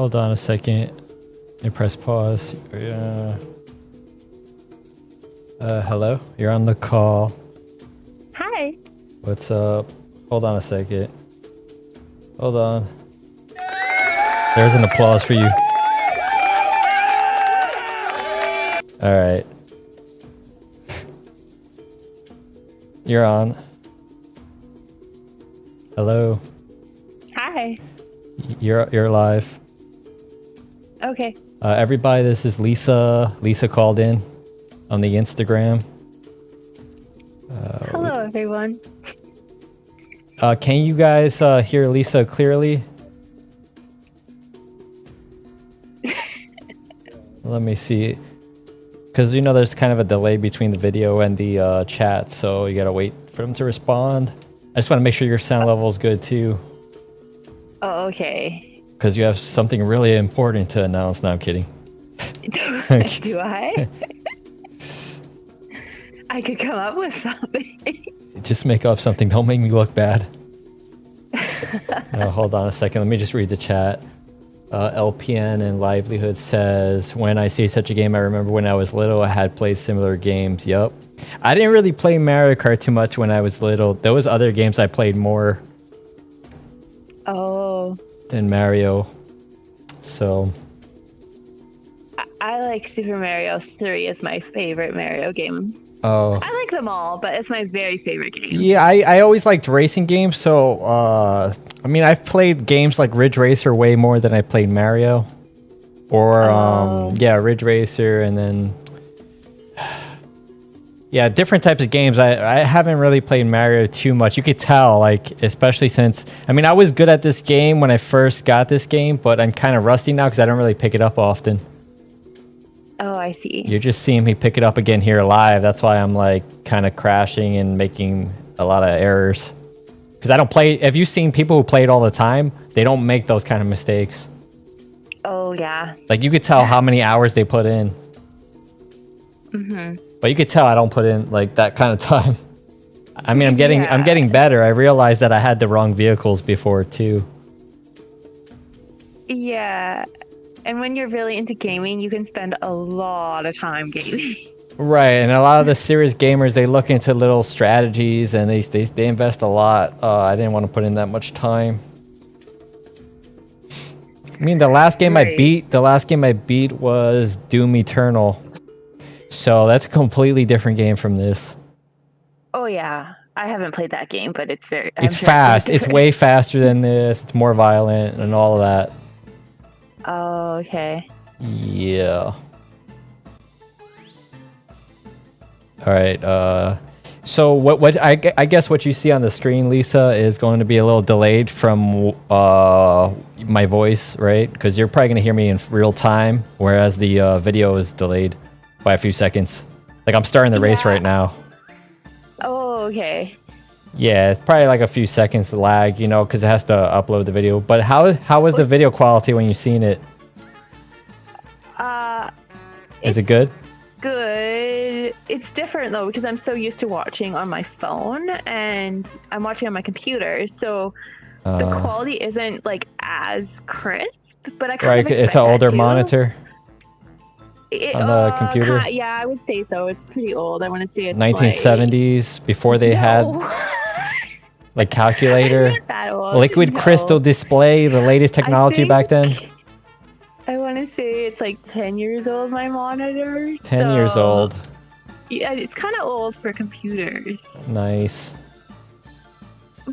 Hold on a second. And press pause. Hello? You're on the call. Hi. What's up? Hold on a second. Hold on. There's an applause for you. Alright. You're on. Hello. Hi. You're live. Okay. Everybody, this is Lisa. Lisa called in on the Instagram. Hello, everyone. Can you guys hear Lisa clearly? Let me see. Because you know there's kind of a delay between the video and the chat, so you gotta wait for them to respond. I just want to make sure your sound level is good too. Oh, okay. Because you have something really important to announce. No, I'm kidding. Do I? I could come up with something. Just make up something. Don't make me look bad. Hold on a second. Let me just read the chat. LPN and Livelihood says, when I see such a game, I remember when I was little, I had played similar games. Yup. I didn't really play Mario Kart too much when I was little. There was other games I played more. Oh. Than Mario. So. I like Super Mario 3 as my favorite Mario game. Oh. I like them all, but it's my very favorite game. Yeah, I always liked racing games, so I mean I've played games like Ridge Racer way more than I played Mario. Or yeah, Ridge Racer, and then yeah, different types of games. I haven't really played Mario too much. You could tell, like, especially since I mean I was good at this game when I first got this game, but I'm kind of rusty now because I don't really pick it up often. Oh, I see. You're just seeing me pick it up again here live. That's why I'm like kind of crashing and making a lot of errors. Because I don't play. Have you seen people who play it all the time? They don't make those kind of mistakes. Oh, yeah. Like you could tell how many hours they put in. Mm-hmm. But you could tell I don't put in like that kind of time. I mean, I'm getting better. I realized that I had the wrong vehicles before too. Yeah. And when you're really into gaming, you can spend a lot of time gaming. Right, and a lot of the serious gamers, they look into little strategies and they invest a lot. I didn't want to put in that much time. I mean, the last game I beat was Doom Eternal. So that's a completely different game from this. Oh yeah, I haven't played that game, but it's very. It's fast. It's way faster than this. It's more violent and all of that. Oh, okay. Yeah. All right. So what I guess what you see on the screen, Lisa, is going to be a little delayed from my voice, right? Because you're probably going to hear me in real time, whereas the video is delayed by a few seconds. Like I'm starting the race right now. Oh, okay. Yeah, it's probably like a few seconds lag, you know, because it has to upload the video. But how was the video quality when you seen it? Is it good? Good. It's different though because I'm so used to watching on my phone and I'm watching on my computer, so the quality isn't like as crisp. But I kind of expect it's an older too. monitor on the computer. Yeah, I would say so. It's pretty old. I want to say it's 1970s, like, before they had like calculator, liquid crystal display, the latest technology back then. I want to say it's like 10 years old, my monitor. 10 years old. Yeah, it's kind of old for computers. Nice.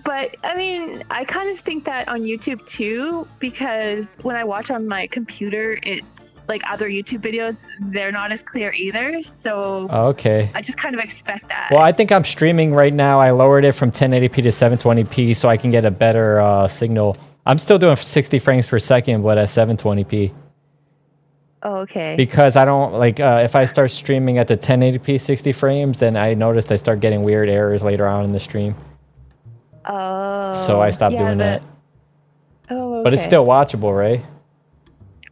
But, I mean, I kind of think that on YouTube too, because when I watch on my computer, it's like other YouTube videos, they're not as clear either. So okay. I just kind of expect that. Well, I think I'm streaming right now. I lowered it from 1080p to 720p so I can get a better signal. I'm still doing 60 frames per second, but at 720p. Oh, okay. Because I don't like if I start streaming at the 1080p 60 frames, then I noticed I start getting weird errors later on in the stream. Oh. So I stopped doing that. Oh, okay. But it's still watchable, right?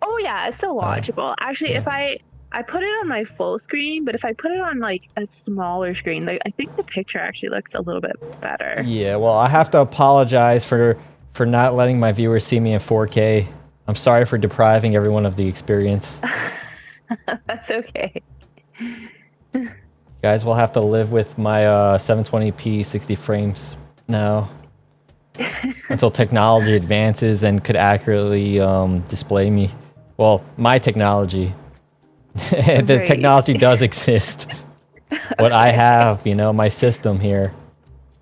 Oh yeah, it's still watchable. Actually, if I put it on my full screen, but if I put it on like a smaller screen, like I think the picture actually looks a little bit better. Yeah, well, I have to apologize for not letting my viewers see me in 4K I'm sorry for depriving everyone of the experience. That's okay. You guys will have to live with my 720p 60 frames now. Until technology advances and could accurately display me. Well, my technology. The technology does exist. What I have, you know, my system here.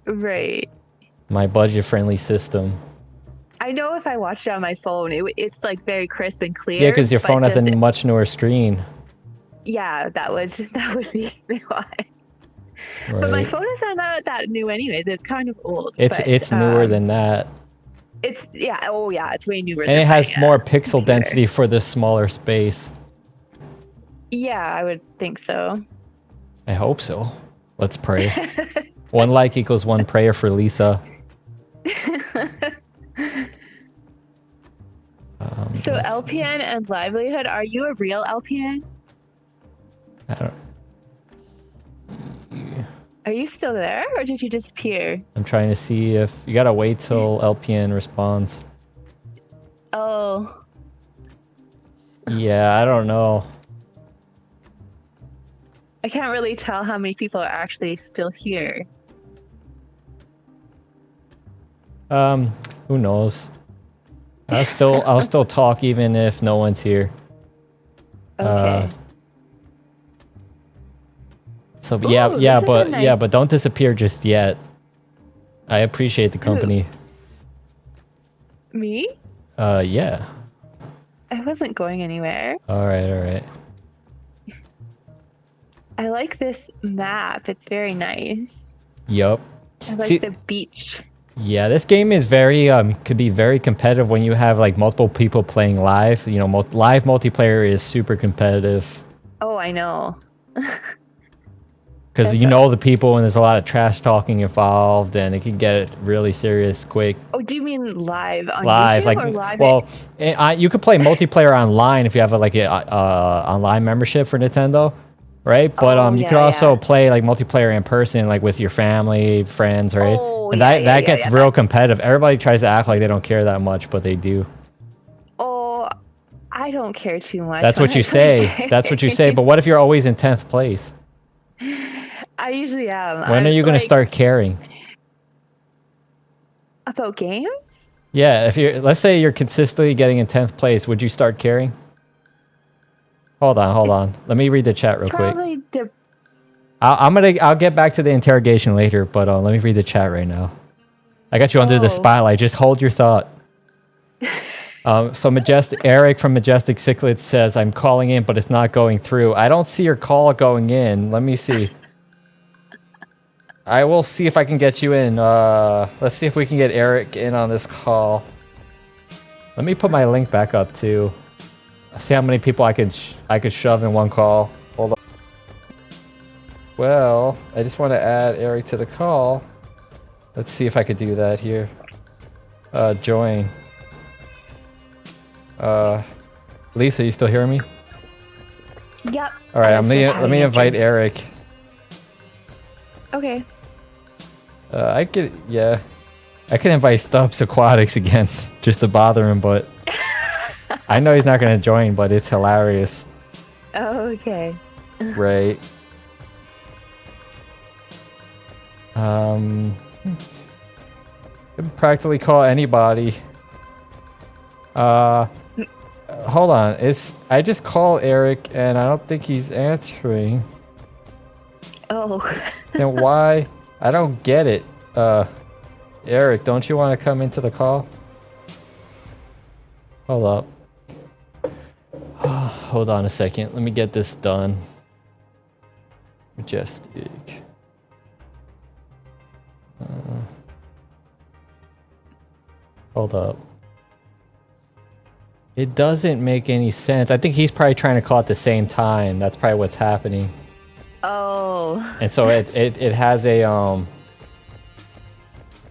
Right. My budget-friendly system. I know if I watched it on my phone, it's like very crisp and clear. Yeah, because your phone has a much newer screen. Yeah, that would be why. Right. But my phone is not that new anyways. It's kind of old. It's newer than that. It's it's way newer. And it has more pixel density for this smaller space. Yeah, I would think so. I hope so. Let's pray. 1 like equals 1 prayer for Lisa. So LPN and livelihood, are you a real LPN? I don't. Are you still there, or did you disappear? I'm trying to see if you gotta wait till LPN responds. Oh. Yeah, I don't know. I can't really tell how many people are actually still here. Who knows? I'll still talk even if no one's here. Okay. So Ooh, yeah, nice... but don't disappear just yet. I appreciate the company. Who? Me? Yeah. I wasn't going anywhere. All right. I like this map. It's very nice. Yup. I like the beach. Yeah, this game is very could be very competitive when you have like multiple people playing live. You know, live multiplayer is super competitive. Oh, I know. Because you know the people and there's a lot of trash talking involved and it can get really serious quick. Oh, do you mean live on YouTube like, or live? Well, you could play multiplayer online if you have a online membership for Nintendo, right? But you could also play like multiplayer in person, like with your family, friends, right? Oh, and that gets real competitive. Everybody tries to act like they don't care that much, but they do. Oh, I don't care too much. That's what you say. That's what you say. But what if you're always in 10th place? I usually am. When are you going to start caring? About games? Yeah, if let's say you're consistently getting in 10th place, would you start caring? Hold on. Let me read the chat real quick. I'll get back to the interrogation later, but let me read the chat right now. I got you under the spotlight. Just hold your thought. So Eric from Majestic Cichlid says, I'm calling in, but it's not going through. I don't see your call going in. Let me see. I will see if I can get you in. Let's see if we can get Eric in on this call. Let me put my link back up too. See how many people I could shove in one call. Hold on. Well, I just want to add Eric to the call. Let's see if I could do that here. Join. Lisa, you still hearing me? Yep. All right, let me invite Eric. Okay. I can invite Stubbs Aquatics again just to bother him, but I know he's not going to join, but it's hilarious. Oh, okay. Right. Could practically call anybody. Hold on. I just call Eric and I don't think he's answering. Oh. Then why? I don't get it. Eric, don't you want to come into the call? Hold up. Hold on a second. Let me get this done. Majestic. Hold up. It doesn't make any sense. I think he's probably trying to call at the same time. That's probably what's happening. Oh. And so it has a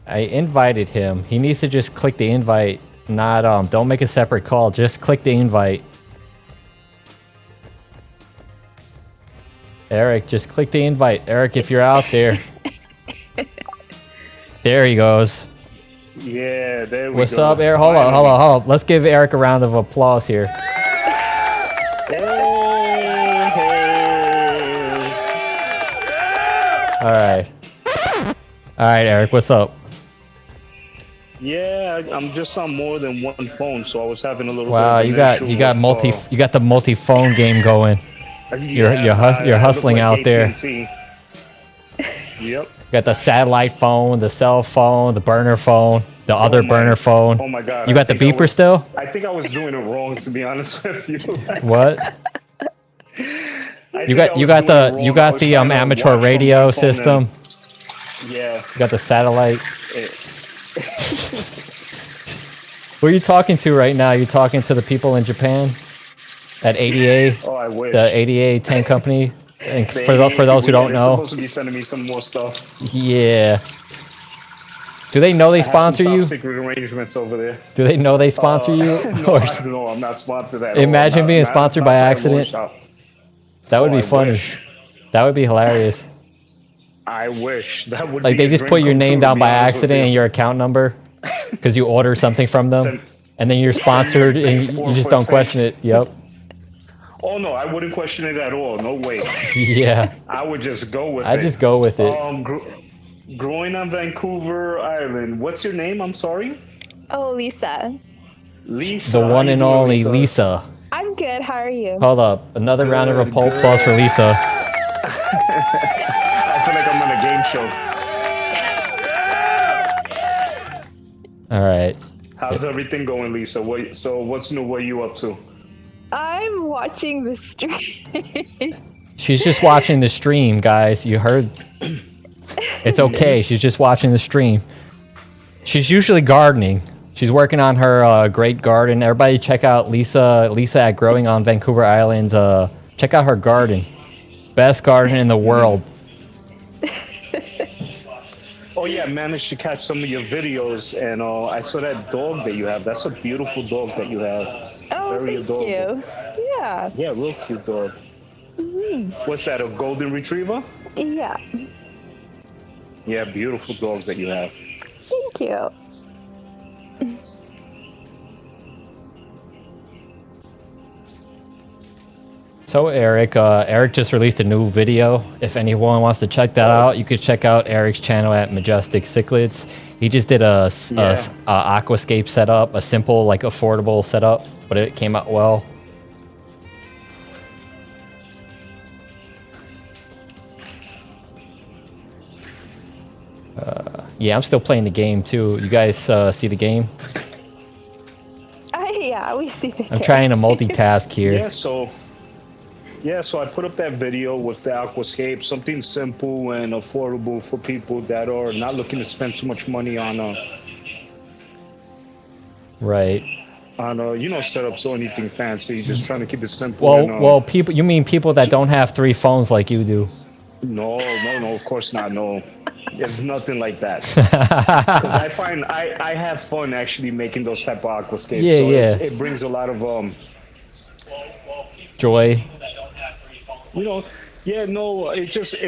I invited him. He needs to just click the invite, not don't make a separate call. Just click the invite. Eric, just click the invite. Eric, if you're out there. There he goes. Yeah, there we go. What's up, Eric? Hold on. Let's give Eric a round of applause here. Hey. All right, Eric. What's up? Yeah, I'm just on more than one phone, so I was having a little. Wow, you got the multi-phone game going. You're hustling out there. Yep. You got the satellite phone, the cell phone, the burner phone, the other burner phone. Oh my god! You got the beeper still? I think I was doing it wrong, to be honest with you. What? You got the amateur radio system. Yeah. You got the satellite. Who are you talking to right now? You're talking to the people in Japan at ADA. Oh, I wish. The ADA tank company. And for those who don't know, supposed to be sending me some more stuff. Yeah. Do they know they sponsor you? Secret arrangements over there. Do they know they sponsor you? No, I'm not sponsored at all. Imagine being sponsored by accident. That would be funny. That would be hilarious. I wish that would. Like they just put your name down by accident and your account number because you order something from them, and then you're sponsored and you just don't question it. Yep. Oh no, I wouldn't question it at all. No way. Yeah. I would just go with it. I just go with it. Growing on Vancouver Island. What's your name? I'm sorry. Oh, Lisa. Lisa. The one and only Lisa. I'm good. How are you? Hold up. Another round of applause for Lisa. I feel like I'm on a game show. All right. How's everything going, Lisa? So what's new? What are you up to? I'm watching the stream. She's just watching the stream, guys. You heard. It's okay. She's just watching the stream. She's usually gardening. She's working on her great garden. Everybody check out Lisa at Growing on Vancouver Island. Check out her garden. Best garden in the world. Oh yeah, I managed to catch some of your videos, and I saw that dog that you have. That's a beautiful dog that you have. Oh, Very thank adorable. you. Yeah. Yeah, real cute dog. Mm-hmm. What's that, a golden retriever? Yeah. Yeah, beautiful dog that you have. Thank you. So Eric just released a new video. If anyone wants to check that out, you could check out Eric's channel at Majestic Cichlids. He just did a aquascape setup, a simple, like affordable setup, but it came out well. Yeah, I'm still playing the game too. You guys see the game? Yeah, we see the game. I'm trying to multitask here. Yeah, so I put up that video with the aquascape, something simple and affordable for people that are not looking to spend too much money on right. Setups or anything fancy, just trying to keep it simple. Well, people. You mean people that don't have 3 phones like you do? No, of course not. No, there's nothing like that. Because I find I have fun actually making those type of aquascapes. Yeah. It brings a lot of joy. It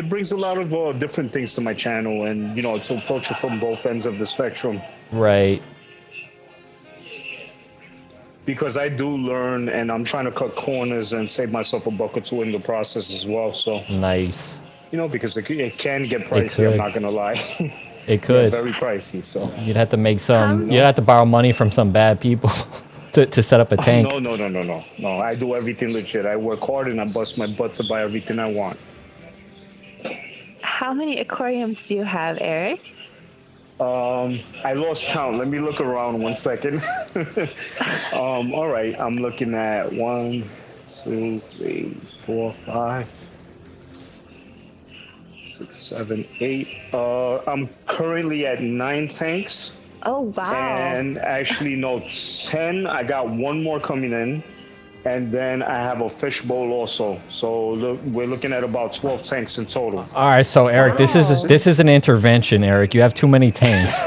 brings a lot of different things to my channel, and to approach it from both ends of the spectrum. Right. Because I do learn, and I'm trying to cut corners and save myself a buck or two in the process as well. So nice. Because it can get pricey. I'm not gonna lie. It could. Yeah, very pricey. So you'd have to make some. You'd have to borrow money from some bad people to set up a tank. No. I do everything legit. I work hard and I bust my butt to buy everything I want. How many aquariums do you have, Eric? I lost count. Let me look around 1 second. All right. I'm looking at 1, 2, 3, 4, 5, 6, 7, 8. I'm currently at 9 tanks. Oh, wow. And actually, no, 10. I got 1 more coming in. And then I have a fish bowl also. So we're looking at about 12 tanks in total. All right, so Eric, this is an intervention, Eric. You have too many tanks.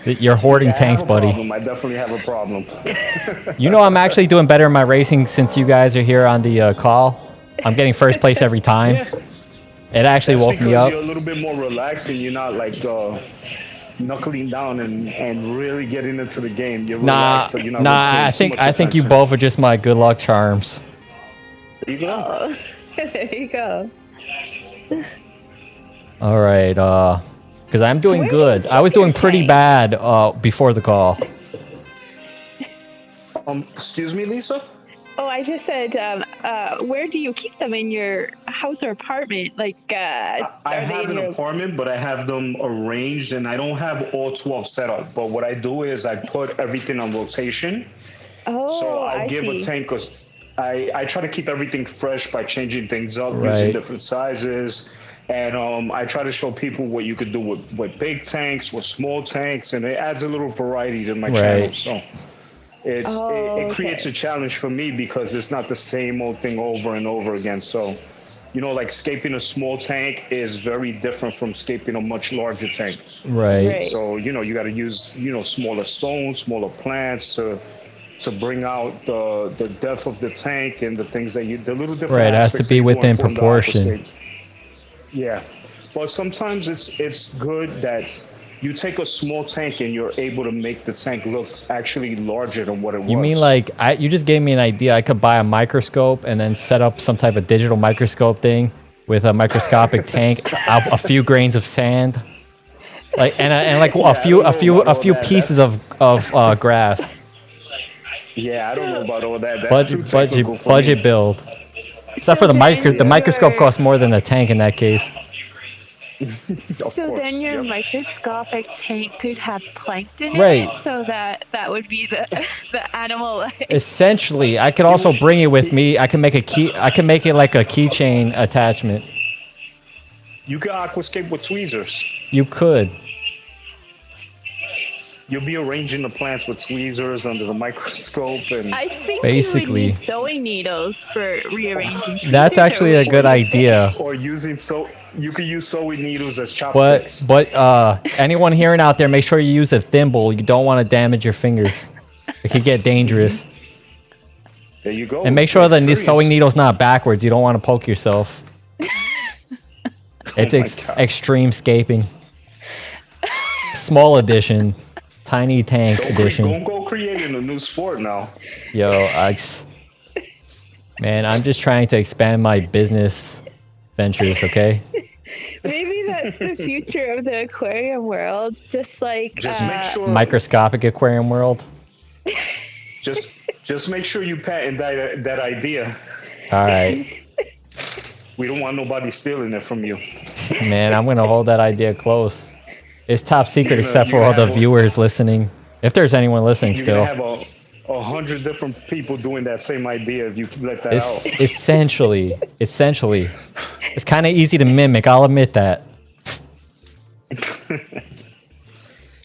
You're hoarding tanks, buddy. I definitely have a problem. I'm actually doing better in my racing since you guys are here on the call. I'm getting first place every time. Yeah. It actually woke me up. You're a little bit more relaxed and you're not like knuckling down and really getting into the game. You're Nah, relaxed, so you're not nah. really I paying think too much you attention. both are just my good luck charms. There you go. Oh, there you go. All right, because I'm doing Where good. did you I was keep your doing pretty tanks? bad before the call. Excuse me, Lisa? Oh, I just said, where do you keep them in your house or apartment? Like, I are they have in an your... apartment, but I have them arranged, and I don't have all 12 set up. But what I do is I put everything on rotation. Oh, So I'll I give see. a tank, because I try to keep everything fresh by changing things up, Right. using different sizes. And I try to show people what you could do with big tanks, with small tanks, and it adds a little variety to my channel. So it creates a challenge for me because it's not the same old thing over and over again. So, like scaping a small tank is very different from scaping a much larger tank. Right. So, you got to use, smaller stones, smaller plants to bring out the depth of the tank and the things that the little different Right, it has to aspects be that you within want from the proportion. aquascape. Yeah, but sometimes it's good that you take a small tank and you're able to make the tank look actually larger than what it was. You mean like you just gave me an idea? I could buy a microscope and then set up some type of digital microscope thing with a microscopic tank, a few grains of sand, like and like a few pieces of grass. Yeah, I don't know about all that. That's too technical for Budget me. build. Except for the microscope costs more than the tank in that case. Of So course, then your yep. microscopic tank could have plankton Right. in it, so that would be the animal life. Essentially, I could also bring it with me. I can make it like a keychain attachment. You can aquascape with tweezers. You could. You'll be arranging the plants with tweezers under the microscope, and I think Basically. you would need sewing needles for rearranging. That's trees, actually or a good idea. or using you could use sewing needles as chopsticks. But anyone hearing out there, make sure you use a thimble. You don't want to damage your fingers. It could get dangerous. There you go. And make sure the Experience. sewing needle's not backwards. You don't want to poke yourself. It's my God. extreme scaping. Small edition. Tiny tank edition. Don't go creating a new sport now. Yo, man, I'm just trying to expand my business ventures, okay? Maybe that's the future of the aquarium world. Just like Just make sure. Microscopic aquarium world. Just make sure you patent that idea. All right. We don't want nobody stealing it from you. Man, I'm going to hold that idea close. It's top secret You're except for gonna all the have viewers listening. If there's anyone listening You're still. gonna have 100 different people doing that same idea if you let that It's out. essentially. It's kind of easy to mimic, I'll admit that.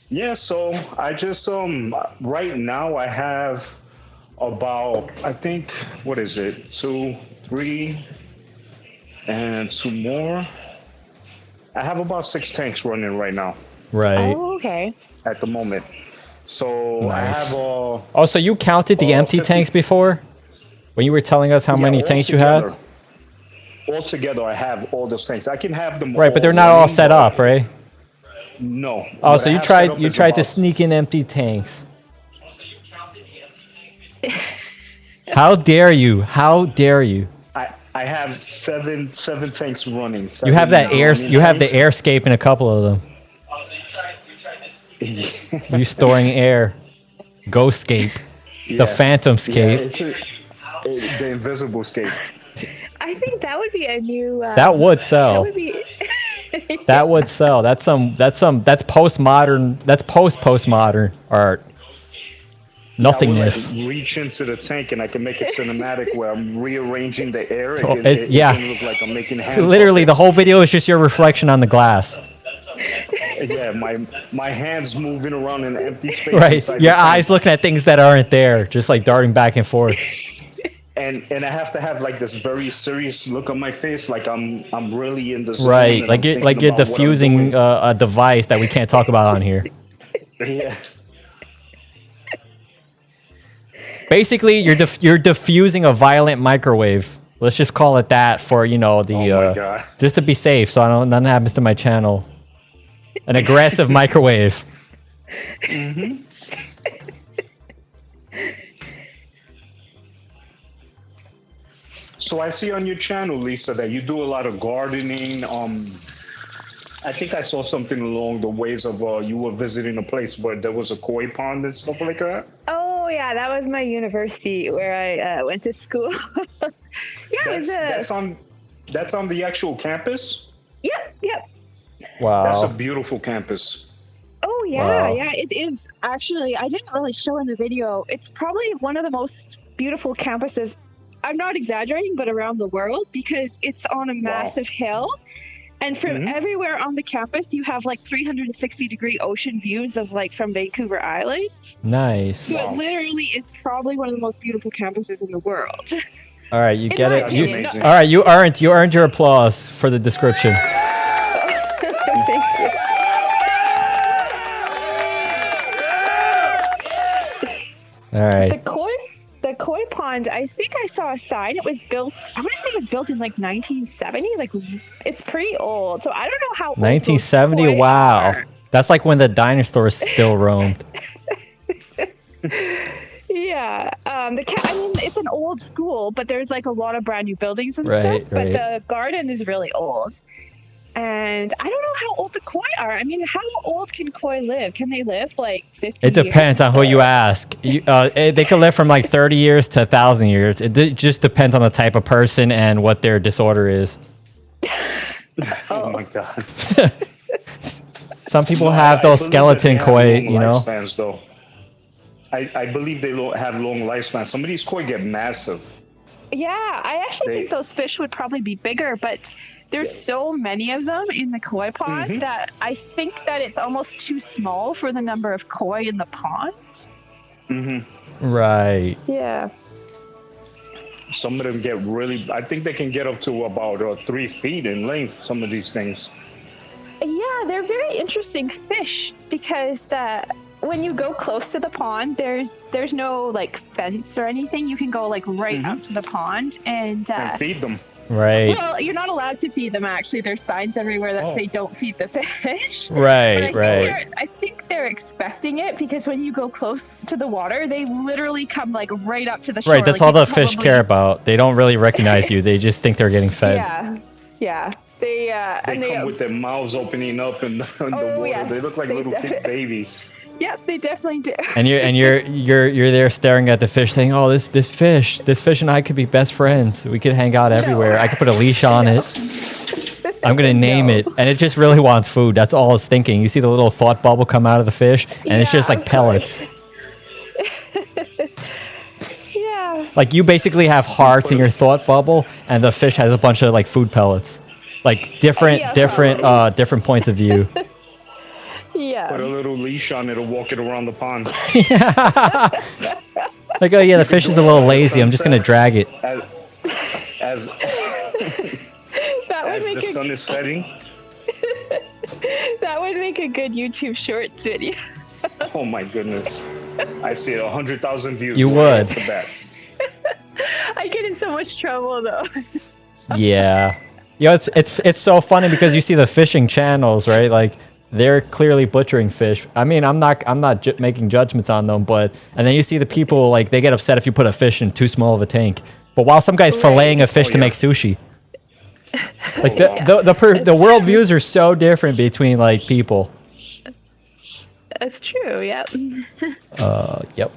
Yeah, so I just right now I have about, I think, what is it, 2, 3, and 2 more. I have about 6 tanks running right now Right. oh, okay. at the moment. So Nice. I have Oh, so you counted the empty 50 tanks before? When you were telling us how many tanks you had? Altogether, I have all those tanks. I can have them Right, but they're not all running, set but up, right? No. Oh, What so I you have set up tried is to about- sneak in empty tanks. How dare you? How dare you? I have seven tanks running. You have that air. running You have the tanks. airscape in a couple of them. You storing air. Ghostscape. The Yeah. phantom Yeah, scape. the invisible scape. I think that would be a new. That would That sell. would be. That would sell. That's postmodern. That's postmodern art. Nothingness. I would, like, reach into the tank and I can make a cinematic where I'm rearranging the air. So It yeah. can look like I'm making hand Literally, the puppets. whole video is just your reflection on the glass. Yeah, my hands moving around in empty space. Right. inside Your the tank. eyes looking at things that aren't there, just like darting back and forth. And I have to have like this very serious look on my face, like I'm really in the zone. Right. and Like I'm you're thinking about what I'm diffusing doing. a device that we can't talk about on here. Yeah. Basically, you're diffusing a violent microwave. Let's just call it that for the Oh my God. just to be safe, so nothing happens to my channel. An aggressive microwave. Mm-hmm. So I see on your channel, Lisa, that you do a lot of gardening. I think I saw something along the ways of you were visiting a place where there was a koi pond and stuff like that. Oh yeah, that was my university where I went to school. That's on the actual campus. Yep. Wow. That's a beautiful campus. Oh yeah, Wow. yeah, it is actually. I didn't really show in the video. It's probably one of the most beautiful campuses. I'm not exaggerating, but around the world, because it's on a massive hill. And from everywhere on the campus, you have like 360-degree ocean views of like from Vancouver Island. Nice. So it literally is probably one of the most beautiful campuses in the world. All right, you get it. Amazing. All right, you earned your applause for the description. Thank you. All right. The koi pond, I think I saw a sign. It was built, I want to say it was built in like 1970. Like, it's pretty old. So I don't know how old 1970. those koi Wow. are. That's like when the dinosaurs still roamed. Yeah. I mean, it's an old school, but there's like a lot of brand new buildings and Right, stuff. But right. the garden is really old. And I don't know how old the koi are. I mean, how old can koi live? Can they live like 50 It depends on who you ask. They could live from like 30 years to 1,000 years. It just depends on the type of person and what their disorder is. Oh my god. Some people have those skeleton koi, you know. Lifespans, though. I believe they have long lifespans. Some of these koi get massive. Yeah, I actually think those fish would probably be bigger, but there's so many of them in the koi pond that I think that it's almost too small for the number of koi in the pond. Right. Yeah. Some of them get really, I think they can get up to about 3 feet in length, some of these things. Yeah, they're very interesting fish because when you go close to the pond, there's no like fence or anything. You can go like right up to the pond and feed them. Right. Well, you're not allowed to feed them, actually. There's signs everywhere that say don't feed the fish. Right, I think they're expecting it because when you go close to the water, they literally come like right up to the shore. Right, that's like, all the fish care about. They don't really recognize you. They just think they're getting fed. Yeah. They come with their mouths opening up in the water. Yes, they look like little babies. Yep, they definitely do. And you're there staring at the fish, saying, "Oh, this fish and I could be best friends. We could hang out everywhere. I could put a leash on it. I'm gonna name it." And it just really wants food. That's all it's thinking. You see the little thought bubble come out of the fish, and it's just like pellets. Yeah. Like you basically have hearts in your thought bubble, and the fish has a bunch of like food pellets, like different points of view. Yeah. Put a little leash on it or walk it around the pond. Like, oh yeah, the fish is a little lazy. I'm just gonna drag it. As the sun is setting. That would make a good YouTube Shorts video. Oh my goodness! I see 100,000 views. You would. I get in so much trouble though. Yeah. It's so funny because you see the fishing channels, right? Like they're clearly butchering fish. I mean, I'm not making judgments on them, and then you see the people like they get upset if you put a fish in too small of a tank. But while some guy's filleting a fish to make sushi, like the world views are so different between like people. That's true. Yep. Yep.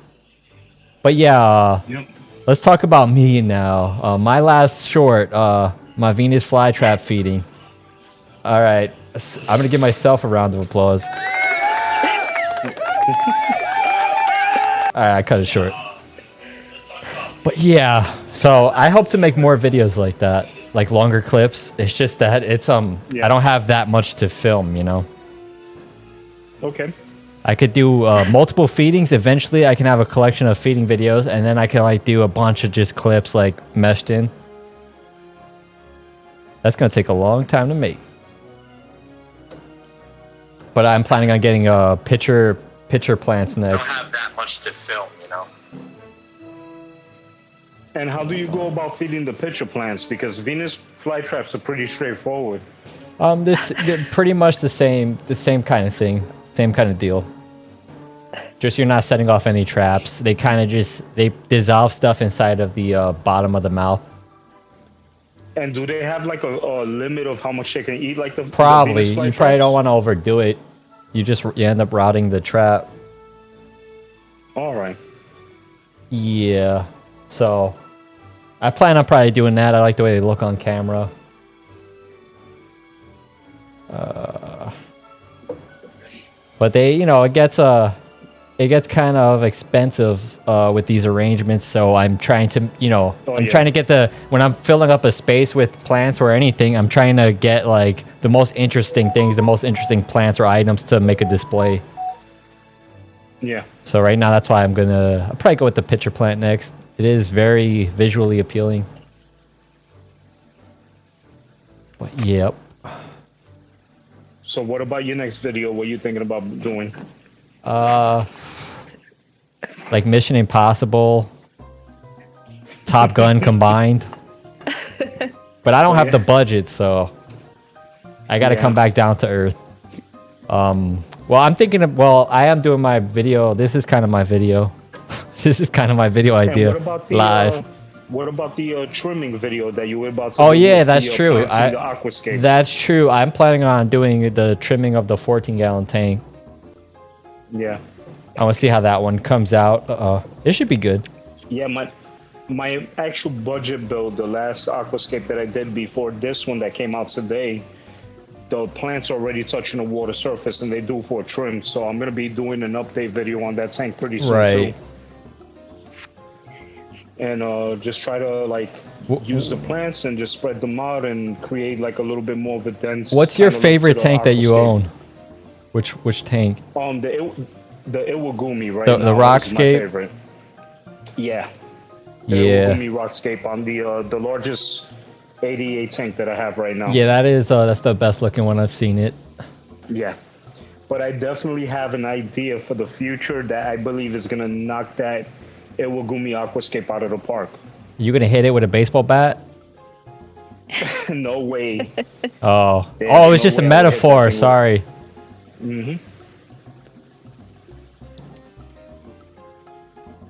But yeah, let's talk about me now. My last short, my Venus flytrap feeding. All right. I'm gonna give myself a round of applause. All right, I cut it short. But yeah, so I hope to make more videos like that, like longer clips. It's just that it's I don't have that much to film, you know. Okay. I could do multiple feedings. Eventually, I can have a collection of feeding videos, and then I can like do a bunch of just clips like meshed in. That's gonna take a long time to make. But I'm planning on getting pitcher plants next. I don't have that much to film, you know. And how do you go about feeding the pitcher plants? Because Venus flytraps are pretty straightforward. Pretty much the same kind of thing, same kind of deal. Just you're not setting off any traps. They kind of they dissolve stuff inside of the bottom of the mouth. And do they have like a limit of how much they can eat? Like the probably you probably don't want to overdo it. You end up routing the trap. All right. Yeah. So I plan on probably doing that. I like the way they look on camera. But they, it gets kind of expensive with these arrangements. So I'm trying to, trying to get when I'm filling up a space with plants or anything, I'm trying to get like the most interesting things, the most interesting plants or items to make a display. Yeah. So right now, that's why I'll probably go with the pitcher plant next. It is very visually appealing. But, yep. So what about your next video? What are you thinking about doing? Like Mission Impossible, Top Gun combined. But I don't have the budget, so I got to come back down to earth. Well, I am doing my video. This is kind of my video. This is kind of my video idea. What about the, live. What about the trimming video that you were about to do? Oh yeah, that's true. The Aquascape. That's true. I'm planning on doing the trimming of the 14-gallon tank. Yeah. I want to see how that one comes out. It should be good. Yeah, my actual budget build, the last Aquascape that I did before this one that came out today, the plants are already touching the water surface and they do for a trim. So I'm going to be doing an update video on that tank pretty soon. Right. Too. And just try to use the plants and just spread them out and create like a little bit more of a dense. What's your favorite tank that you own? Which tank? The Iwagumi, right? The Rockscape. Favorite. Yeah. The Iwagumi Rockscape on the largest 88 tank that I have right now. Yeah, that's the best looking one. I've seen it. Yeah. But I definitely have an idea for the future that I believe is gonna knock that Iwagumi Aquascape out of the park. You gonna hit it with a baseball bat? No way. Oh, it's just a metaphor. Sorry. Mm-hmm.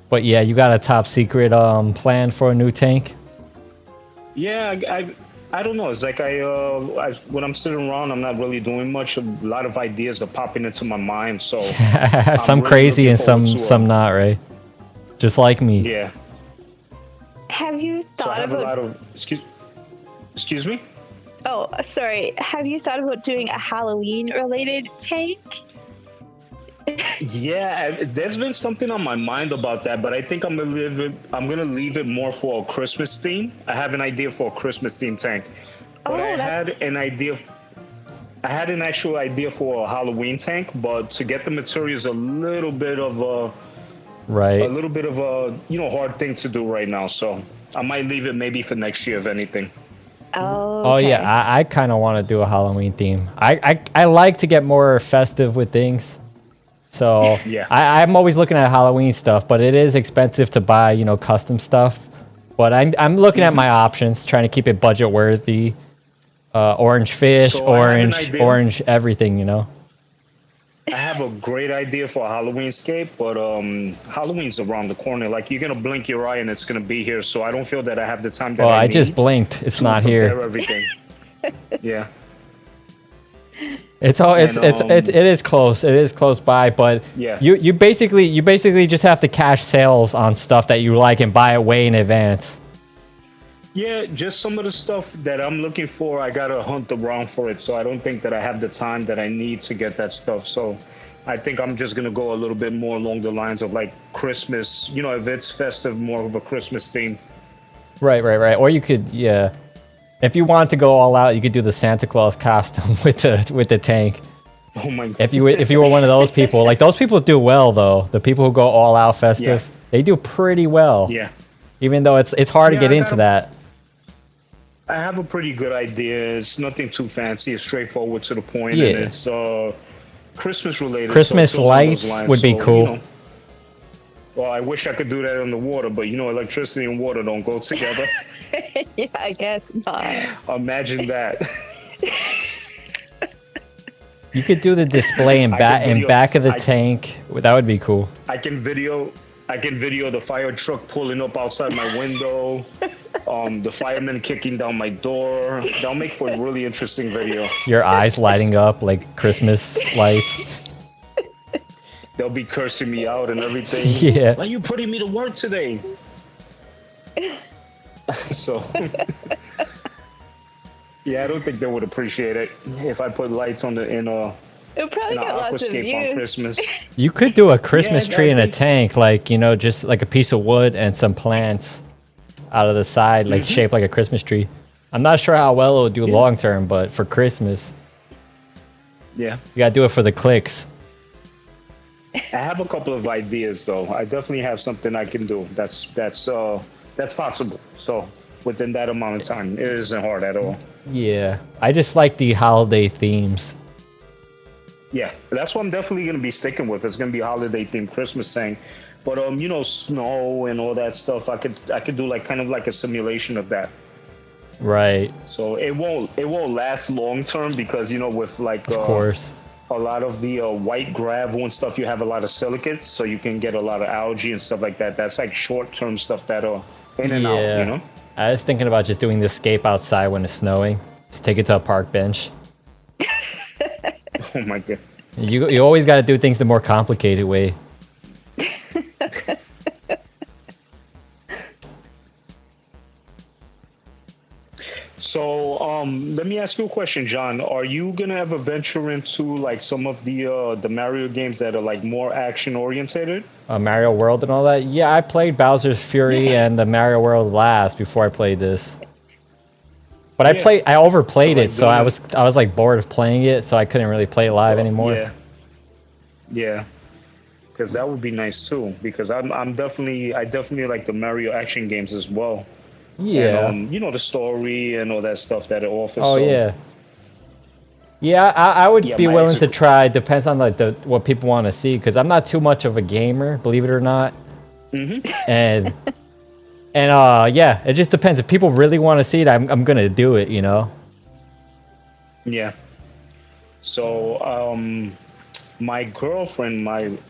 But yeah, you got a top secret plan for a new tank? Yeah, I don't know. It's like when I'm sitting around, I'm not really doing much. A lot of ideas are popping into my mind. So some really crazy and some not, right? Just like me. Yeah. Have you thought about? Excuse me. Oh, sorry. Have you thought about doing a Halloween-related tank? Yeah, there's been something on my mind about that, but I think I'm gonna leave it more for a Christmas theme. I have an idea for a Christmas theme tank, but I had an actual idea for a Halloween tank, but to get the materials a little bit of a hard thing to do right now. So I might leave it maybe for next year, if anything. Oh yeah, I kind of want to do a Halloween theme. I like to get more festive with things. So yeah. I'm always looking at Halloween stuff, but it is expensive to buy, custom stuff. But I'm looking at my options, trying to keep it budget worthy. Orange fish, orange everything, I have a great idea for a Halloween scape, but Halloween's around the corner. Like, you're gonna blink your eye and it's gonna be here. So I don't feel that I have the time that I need. just blinked. It's not here. Everything. Yeah. It is close. It is close by, but yeah. You basically just have to cash sales on stuff that you like and buy it way in advance. Yeah, just some of the stuff that I'm looking for, I gotta hunt around for it. So I don't think that I have the time that I need to get that stuff. So I think I'm just gonna go a little bit more along the lines of like Christmas. If it's festive, more of a Christmas theme. Right. Or you could, if you want to go all out, you could do the Santa Claus costume with the tank. Oh my God. If you were one of those people, like those people do well though. The people who go all out festive, they do pretty well. Yeah. Even though it's hard to get into that. I have a pretty good idea. It's nothing too fancy. It's straightforward to the point. Yeah. And it's Christmas related. Christmas lights would be cool. Well, I wish I could do that on the water, but electricity and water don't go together. Yeah, I guess not. Imagine that. You could do the display in back of the tank. That would be cool. I can video the fire truck pulling up outside my window, the firemen kicking down my door. That'll make for a really interesting video. Your eyes lighting up like Christmas lights. They'll be cursing me out and everything. Yeah. Why are you putting me to work today? So, yeah, I don't think they would appreciate it if I put lights on It would probably get lots of Aquascape on views. Christmas. You could do a Christmas tree in a exactly. tank, like, you know, just like a piece of wood and some plants out of the side, like shaped like a Christmas tree. I'm not sure how well it would do long term, but for Christmas, Yeah. you gotta do it for the clicks. I have a couple of ideas though. I definitely have something I can do. That's possible. So within that amount of time, it isn't hard at all. Yeah, I just like the holiday themes. Yeah, that's what I'm definitely gonna be sticking with. It's gonna be a holiday themed Christmas thing. But you know, snow and all that stuff. I could do like kind of like a simulation of that. Right. So it won't last long term because you know with like Of course. a lot of the white gravel and stuff, you have a lot of silicates, so you can get a lot of algae and stuff like that. That's like short-term stuff that are in and out, you know? I was thinking about just doing the escape outside when it's snowing. Just take it to a park bench. Oh my god. You always got to do things the more complicated way. So, let me ask you a question, John. Are you gonna ever venture into like some of the Mario games that are like more action orientated? Mario World and all that. Yeah, I played Bowser's Fury and the Mario World last before I played this. But I overplayed it, so I was like bored of playing it, so I couldn't really play it live anymore. Yeah. Yeah. Because that would be nice too. Because I definitely like the Mario action games as well. Yeah. And, you know, the story and all that stuff that it offers. Oh so. yeah. Yeah, I would be my willing to try. Depends on like what people want to see, because I'm not too much of a gamer, believe it or not. And yeah, it just depends. If people really want to see it, I'm gonna do it. You know. Yeah. So my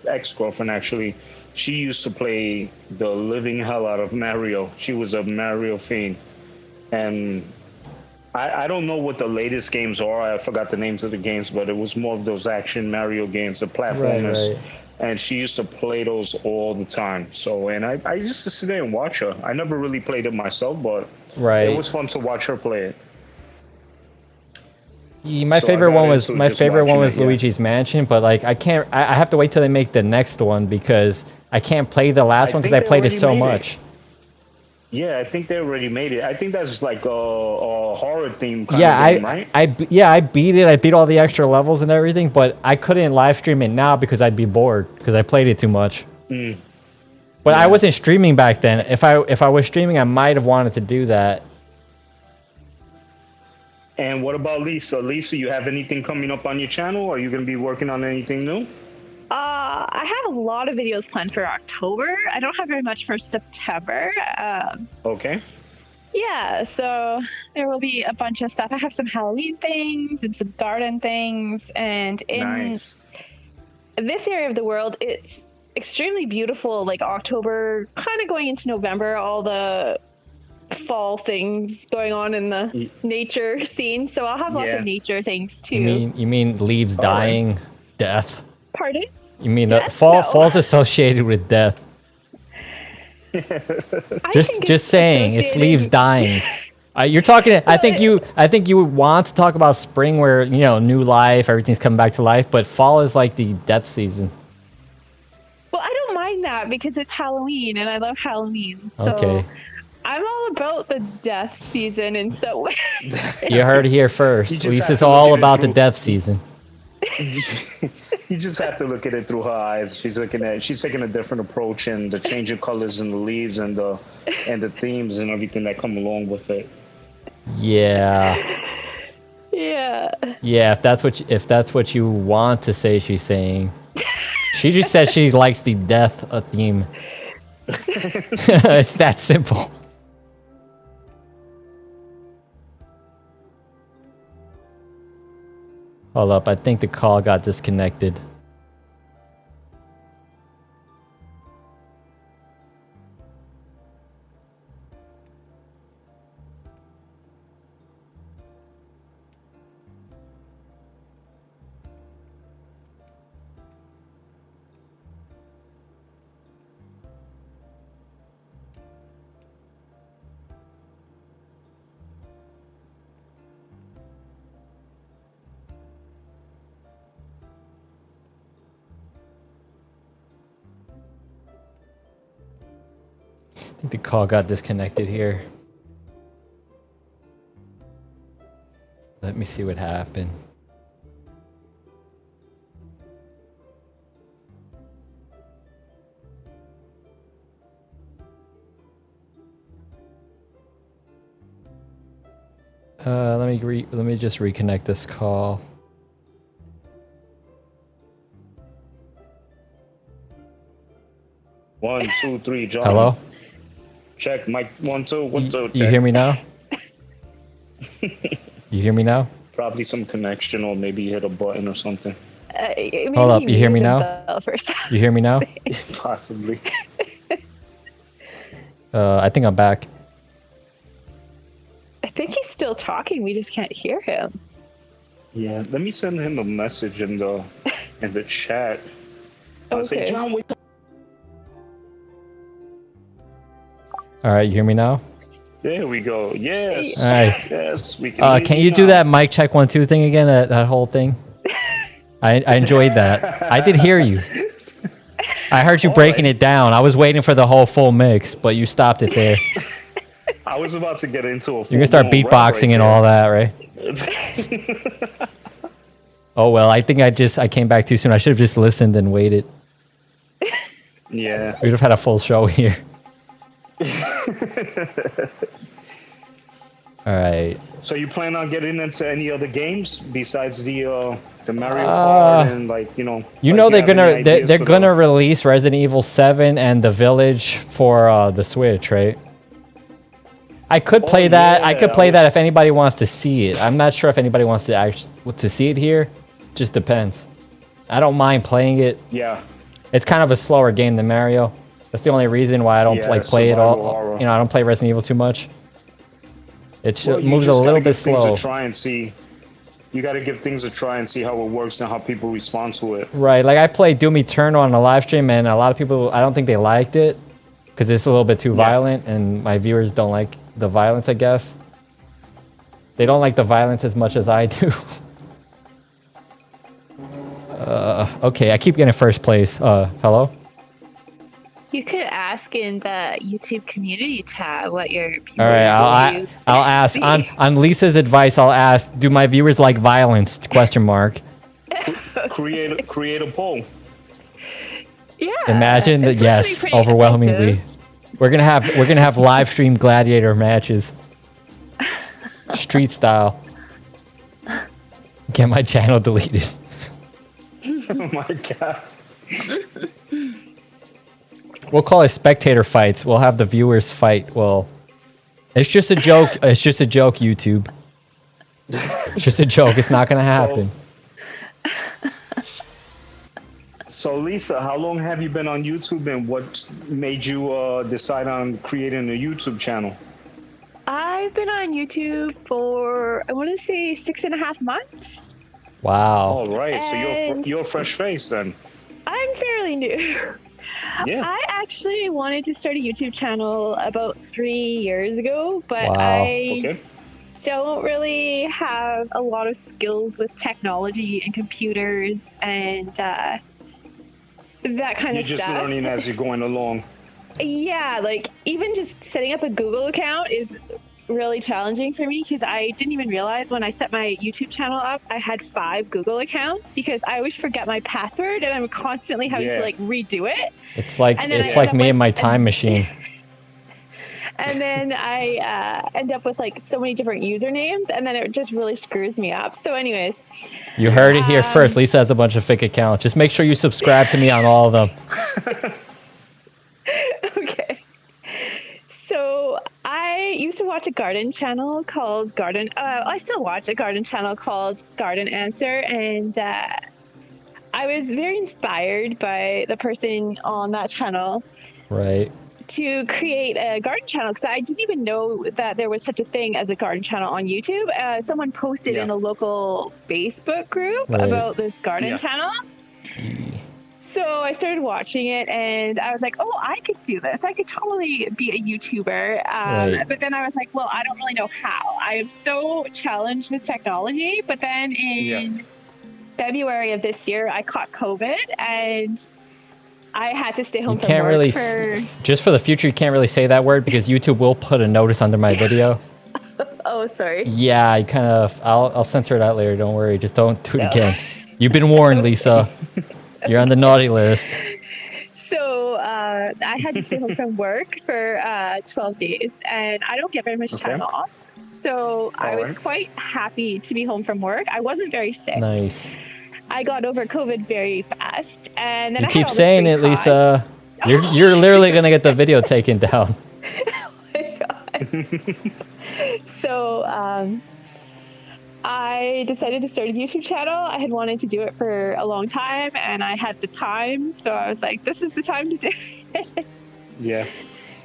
ex-girlfriend actually, she used to play the living hell out of Mario. She was a Mario fiend, and I don't know what the latest games are. I forgot the names of the games, but it was more of those action Mario games, the platformers. Right. And she used to play those all the time. So, and I used to sit there and watch her. I never really played it myself, but it was fun to watch her play it. Yeah, my favorite one was Luigi's Mansion, but like I have to wait till they make the next one because I can't play the last one because I played it so much. Yeah, I think they already made it. I think that's like a horror theme kind of game, right? I beat it. I beat all the extra levels and everything, but I couldn't live stream it now because I'd be bored because I played it too much. But I wasn't streaming back then. If I was streaming, I might have wanted to do that. And what about Lisa? Lisa, you have anything coming up on your channel? Are you going to be working on anything new? I have a lot of videos planned for October. I don't have very much for September. Okay. Yeah, so there will be a bunch of stuff. I have some Halloween things and some garden things. And in this area of the world, it's extremely beautiful, like October, kind of going into November, all the fall things going on in the nature scene. So I'll have lots of nature things too. You mean leaves dying, death? Pardon? You mean fall's associated with death? just saying, it's leaves dying. You're talking. I think you would want to talk about spring, where new life, everything's coming back to life. But fall is like the death season. Well, I don't mind that because it's Halloween and I love Halloween. So okay. I'm all about the death season, and so you heard it here first. Lisa's all about the death season. You just have to look at it through her eyes. She's taking a different approach, and the change of colors in the leaves and the themes and everything that come along with it. Yeah. Yeah. Yeah, if that's what you want to say, she's saying. She just said she likes the death theme. It's that simple. Hold up, I think the call got disconnected. I think the call got disconnected here. Let me see what happened. Let me just reconnect this call. One, two, three, John. Hello? Check, mic 1 2 1 2. You hear me now? You hear me now? Probably some connection, or maybe you hit a button or something. Hold up, you hear me now? You hear me now? Possibly. I think I'm back. I think he's still talking. We just can't hear him. Yeah, let me send him a message in the chat. I'll say, Okay. John, wait. All right, you hear me now? There we go. Yes. All right. Yes, we can. Can you do that mic check 1 2 thing again? That whole thing. I enjoyed that. I did hear you. I heard you breaking it down. I was waiting for the whole full mix, but you stopped it there. I was about to get into a. You're gonna start beatboxing and all that, right? Oh well, I think I came back too soon. I should have just listened and waited. Yeah. We would have had a full show here. All right. So you plan on getting into any other games besides the Mario Kart and they're gonna release Resident Evil 7 and The Village for the Switch, right? I could play that. Yeah, I could play that if anybody wants to see it. I'm not sure if anybody wants to actually see it here. Just depends. I don't mind playing it. Yeah. It's kind of a slower game than Mario. That's the only reason why I don't play it all. Horror. You know, I don't play Resident Evil too much. It Well, moves a little bit slow. Try and see. You got to give things a try and see how it works and how people respond to it. Right, like I played Doom Eternal on a live stream, and a lot of people, I don't think they liked it because it's a little bit too violent, and my viewers don't like the violence, I guess. They don't like the violence as much as I do. Okay, I keep getting first place. Hello? You could ask in the YouTube community tab what your people All right, I'll ask on Lisa's advice. I'll ask, do my viewers like violence? Question mark. Create a poll. Yeah. Imagine that. it's Yes, pretty overwhelmingly. effective. We're gonna have live stream gladiator matches, street style. Get my channel deleted. Oh my god. We'll call it spectator fights. We'll have the viewers fight. Well, it's just a joke. It's just a joke, YouTube. It's just a joke. It's not gonna happen. So Lisa, how long have you been on YouTube, and what made you decide on creating a YouTube channel? I've been on YouTube for, I want to say 6.5 months. Wow. All right, And- so you're a fresh face then. I'm fairly new. Yeah. I actually wanted to start a YouTube channel about 3 years ago, but Wow. I Okay. don't really have a lot of skills with technology and computers and that kind You're of just stuff. learning as you're going along. Yeah, like even just setting up a Google account is really challenging for me because I didn't even realize when I set my YouTube channel up, I had 5 Google accounts because I always forget my password and I'm constantly having to like redo it. It's like And then I it's end like up me with- and my time machine. And then I end up with like so many different usernames and then it just really screws me up. So anyways, You heard it here first. Lisa has a bunch of fake accounts. Just make sure you subscribe to me on all of them. okay. So I used to watch a garden channel called Garden. I still watch a garden channel called Garden Answer, and I was very inspired by the person on that channel. Right. To create a garden channel, because I didn't even know that there was such a thing as a garden channel on YouTube. Someone posted in a local Facebook group about this garden channel. So I started watching it, and I was like, oh, I could do this. I could totally be a YouTuber. But then I was like, well, I don't really know how. I am so challenged with technology. But then in February of this year, I caught COVID, and I had to stay home from work really for... Just for the future, you can't really say that word because YouTube will put a notice under my video. Oh, sorry. Yeah, I kind of... I'll censor it out later. Don't worry. Just don't do it again. You've been warned, Lisa. You're on the naughty list. So I had to stay home from work for 12 days, and I don't get very much time off. So I was quite happy to be home from work. I wasn't very sick. Nice. I got over COVID very fast, and then you I keep saying it, Lisa. You're literally gonna get the video taken down. Oh my god. So I decided to start a YouTube channel. I had wanted to do it for a long time, and I had the time, so I was like, "This is the time to do it." Yeah.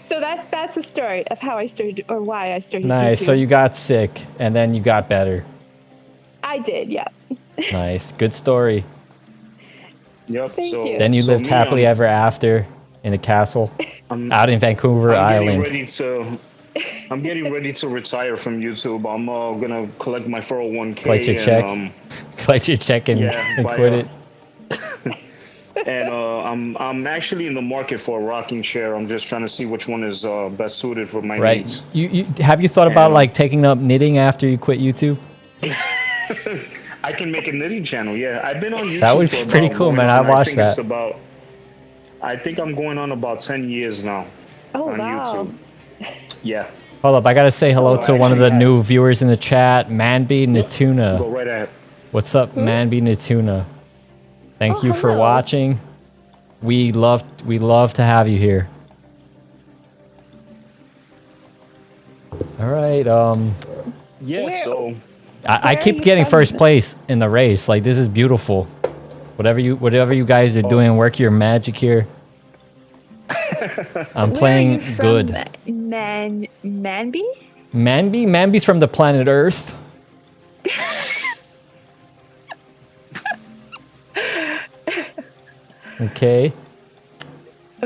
So that's the story of how I started, or why I started. Nice. YouTube. So you got sick, and then you got better. I did, yeah. Nice. Good story. Yep. Thank you. Then you lived happily ever after in a castle out in Vancouver Island. I'm getting ready to retire from YouTube. I'm gonna collect my 401k. Collect your check. Collect your check and quit it. And I'm actually in the market for a rocking chair. I'm just trying to see which one is best suited for my needs. You have you thought about like taking up knitting after you quit YouTube? I can make a knitting channel. Yeah, I've been on YouTube. That would be pretty cool, man. I watched that. I think I'm going on about 10 years now on YouTube. Yeah. Hold up, I gotta say hello to one of the new viewers in the chat, Manby Natuna. Go right ahead. What's up, Manby Natuna? Thank you for watching. We love to have you here. All right. Yeah. So I keep getting first place in the race. Like, this is beautiful. Whatever you guys are doing, work your magic here. I'm playing good. Manby? Manby's from the planet Earth. Okay.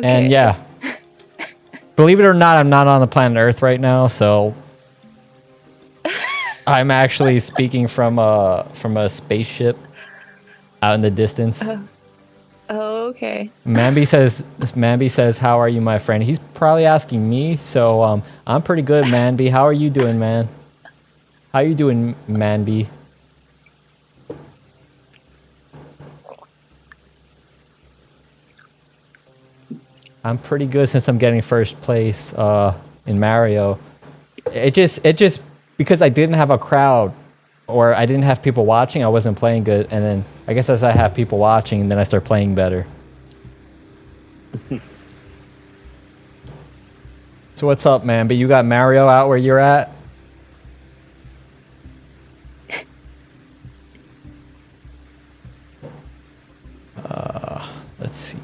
And yeah. Believe it or not, I'm not on the planet Earth right now, so I'm actually speaking from a spaceship out in the distance. Oh, okay. Manby says, "How are you, my friend?" He's probably asking me, so I'm pretty good, Manby. How are you doing, man? How you doing, Manby? I'm pretty good since I'm getting first place in Mario. It just because I didn't have a crowd or I didn't have people watching, I wasn't playing good. And then I guess as I have people watching, then I start playing better. So what's up, man? But you got Mario out where you're at? Let's see.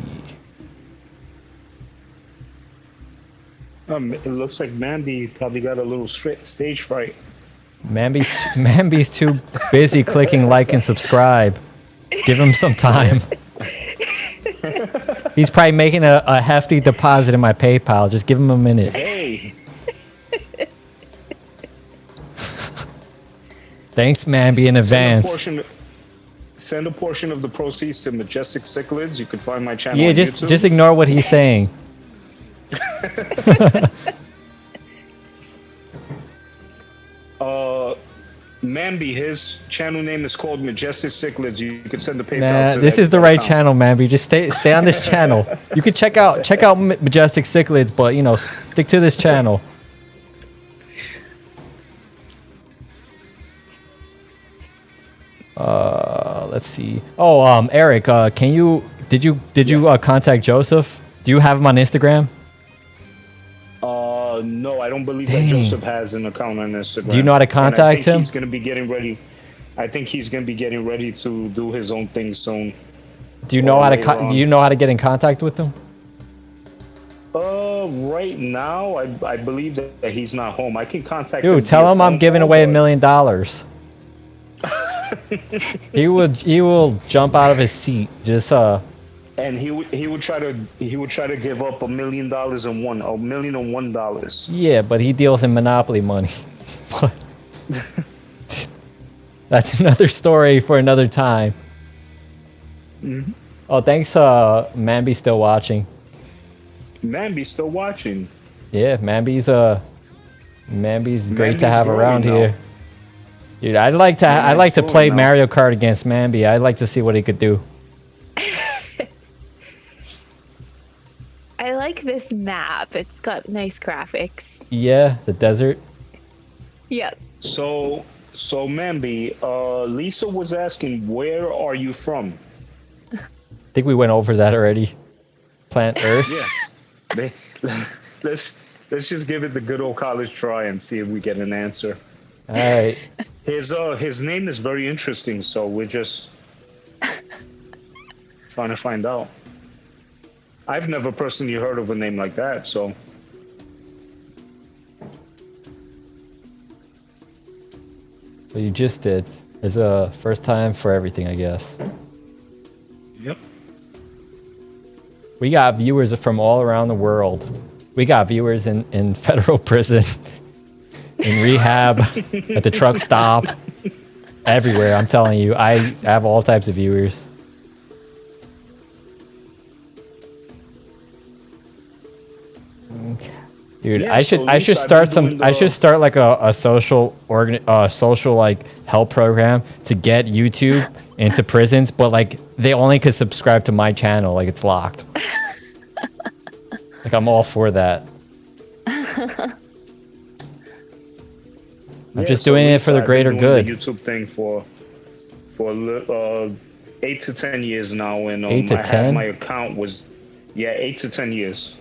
It looks like Manby probably got a little stage fright. Manby's too busy clicking like and subscribe. Give him some time. He's probably making a hefty deposit in my PayPal. Just give him a minute. Hey. Thanks, Manby, in advance. Send a portion of the proceeds to Majestic Cichlids. You can find my channel on YouTube. Just ignore what he's saying. Manby, his channel name is called Majestic Cichlids. You can send the PayPal to this is the right channel, Manby. Just stay on this channel. You can check out Majestic Cichlids, but you know, stick to this channel. Let's see. Oh, Eric, did you contact Joseph? Do you have him on Instagram? No, I don't believe Dang. that Joseph has an account on Instagram. Do you know how to And contact him? He's gonna be getting ready. I think he's gonna be getting ready to do his own thing soon. Do you know how later to on. do you know how to get in contact with him? Right now, I believe that he's not home. I can contact Dude, him tell via him I'm phone giving call, away but- $1 million. He will jump out of his seat. Just And he would try to give up $1 million $1,000,001. yeah, but he deals in Monopoly money. That's another story for another time. Mm-hmm. Oh, thanks, Mamby's still watching. Mamby's still watching. Yeah, Mamby's great to have growing around now. here. Dude, I'd like to growing play now. Mario Kart against Mamby. I'd like to see what he could do. I like this map. It's got nice graphics. Yeah, the desert. Yep. So Mamby, Lisa was asking, where are you from? I think we went over that already. Planet Earth. Yeah. Let's just give it the good old college try and see if we get an answer. All right. His name is very interesting, so we're just trying to find out. I've never personally heard of a name like that, so. Well, you just did. It's a first time for everything, I guess. Yep. We got viewers from all around the world. We got viewers in federal prison, in rehab, at the truck stop, everywhere. I'm telling you, I have all types of viewers. Dude, Yeah, I so should Lisa, start I've been doing I should start like a social social like help program to get YouTube into prisons, but like they only could subscribe to my channel, like it's locked. Like I'm all for that. I'm just doing it for the Lisa, I've greater been doing good. The YouTube thing for 8 to 10 years now, and 8 to I 10? had my account was 8 to 10 years.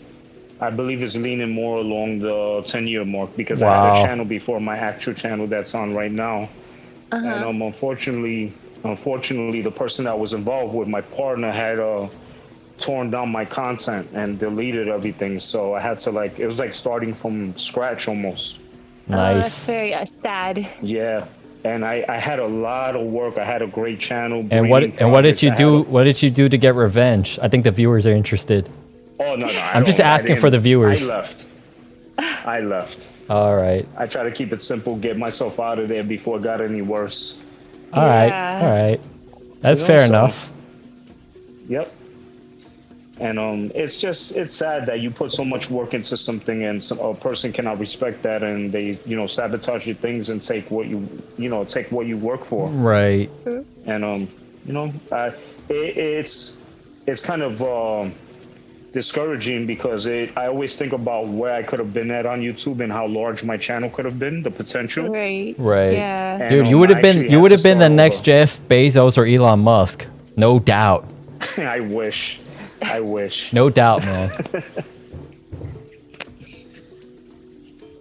I believe it's leaning more along the 10-year mark because I had Wow. a channel before my actual channel that's on right now. And unfortunately, the person that was involved with my partner had torn down my content and deleted everything. So I had to it was like starting from scratch almost. That's Nice. very sad. Yeah. And I had a lot of work. I had a great channel. And what breeding did you projects. I do? had What did you do to get revenge? I think the viewers are interested. Oh no! I'm just asking for the viewers. I left. All right. I try to keep it simple, get myself out of there before it got any worse. All right. Yeah. All right. That's You know, fair so- enough. Yep. And it's sad that you put so much work into something and a person cannot respect that, and they sabotage your things and take what you work for. Right. And it's kind of discouraging because I always think about where I could have been at on YouTube and how large my channel could have been, the potential. Right. Right. Yeah. And, Dude, you would have I been actually you had would to have been the start next over. Jeff Bezos or Elon Musk. No doubt. I wish. No doubt, man.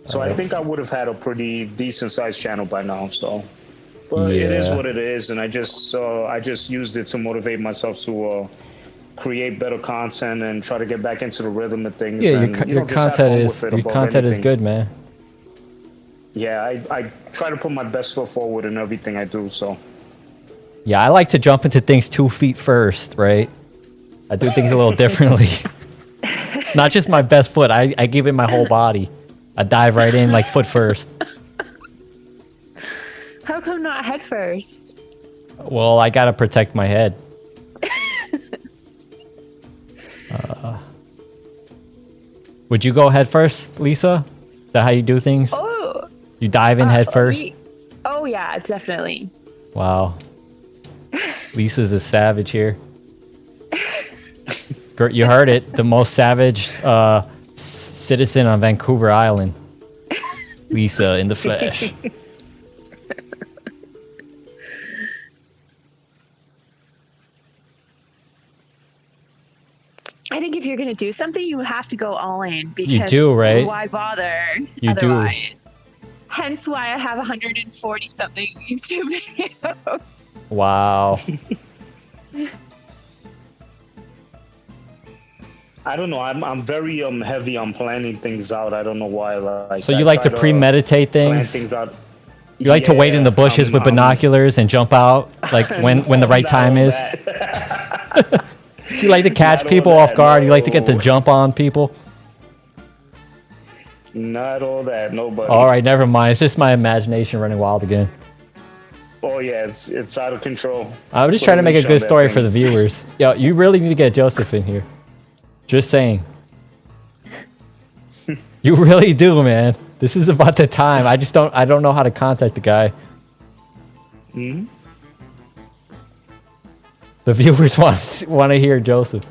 So I think I would have had a pretty decent sized channel by now. So, but it is Yeah. what it is, and I just used it to motivate myself to create better content and try to get back into the rhythm of things. Yeah, and, your just have content fun is with it above is anything. good, man. Yeah, I try to put my best foot forward in everything I do. So. Yeah, I like to jump into things 2 feet first, right? I do things a little differently. Not just my best foot. I give it my whole body. I dive right in like foot first. How come not head first? Well, I gotta protect my head. Would you go head first, Lisa? Is that how you do things? Oh. You dive in head first? Oh yeah, definitely. Wow. Lisa's a savage here. You heard it. The most savage citizen on Vancouver Island. Lisa in the flesh. I think if you're gonna do something, you have to go all in because You do, right? why bother You do. otherwise? Hence why I have 140 something YouTube videos. Wow. I don't know. I'm very heavy on planning things out. I don't know why. Like, So you I like to try premeditate plan things? things out. You like to wait in the bushes with binoculars and jump out like when the right not time all is? that. You like to catch Not all people off that, guard? You like to get the no. jump on people? Not all that. Nobody. All right, never mind. It's just my imagination running wild again. Oh yeah, it's out of control. I'm just Put trying to a make a leash on good that story thing. for the viewers. Yo, you really need to get Joseph in here. Just saying. You really do, man. This is about the time. I don't know how to contact the guy. Hmm? The viewers want to hear Joseph.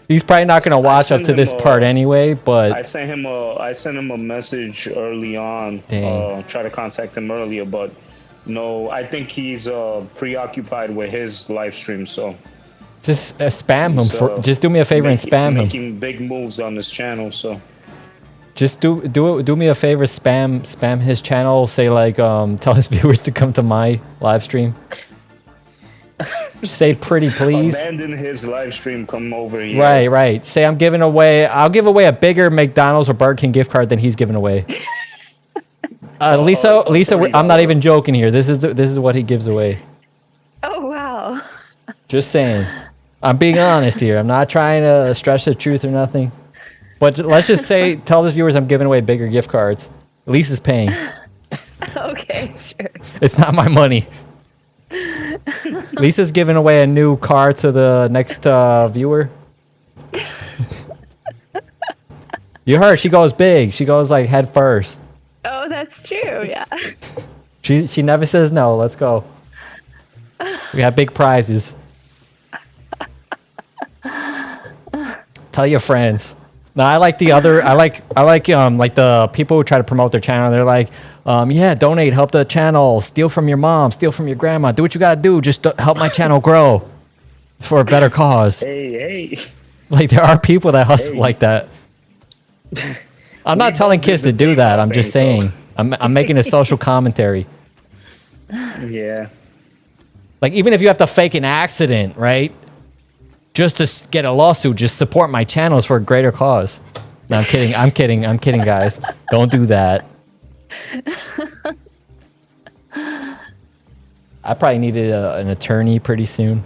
He's probably not going to watch up sent to this him, part anyway, but I sent him a message early on. Dang. Try to contact him earlier, but no. I think he's preoccupied with his live stream. So just spam him. he's, Just do me a favor and spam him. making big moves on his channel. So Just do me a favor, spam his channel. Say like tell his viewers to come to my live stream. Say pretty please. abandon his live stream. Come over here. Right. Say I'll give away a bigger McDonald's or Burger King gift card than he's giving away. Lisa, I'm not even joking here. This is what he gives away. Oh wow. Just saying. I'm being honest here. I'm not trying to stretch the truth or nothing. But let's just say, tell his viewers I'm giving away bigger gift cards. Lisa's paying. Okay, sure. It's not my money. Lisa's giving away a new car to the next viewer. You heard, she goes big. She goes like head first. Oh, that's true. Yeah. She never says no. Let's go. We got big prizes. Tell your friends. No, I like the other. I like the people who try to promote their channel. They're like, yeah, donate, help the channel, steal from your mom, steal from your grandma. Do what you gotta do. Just to help my channel grow. It's for a better cause. Hey. Like there are people that hustle like that. I'm not telling kids to do that. I'm just saying. I'm making a social commentary. Yeah. Like even if you have to fake an accident, right? Just to get a lawsuit, just support my channels for a greater cause. No, I'm kidding, guys. Don't do that. I probably needed an attorney pretty soon.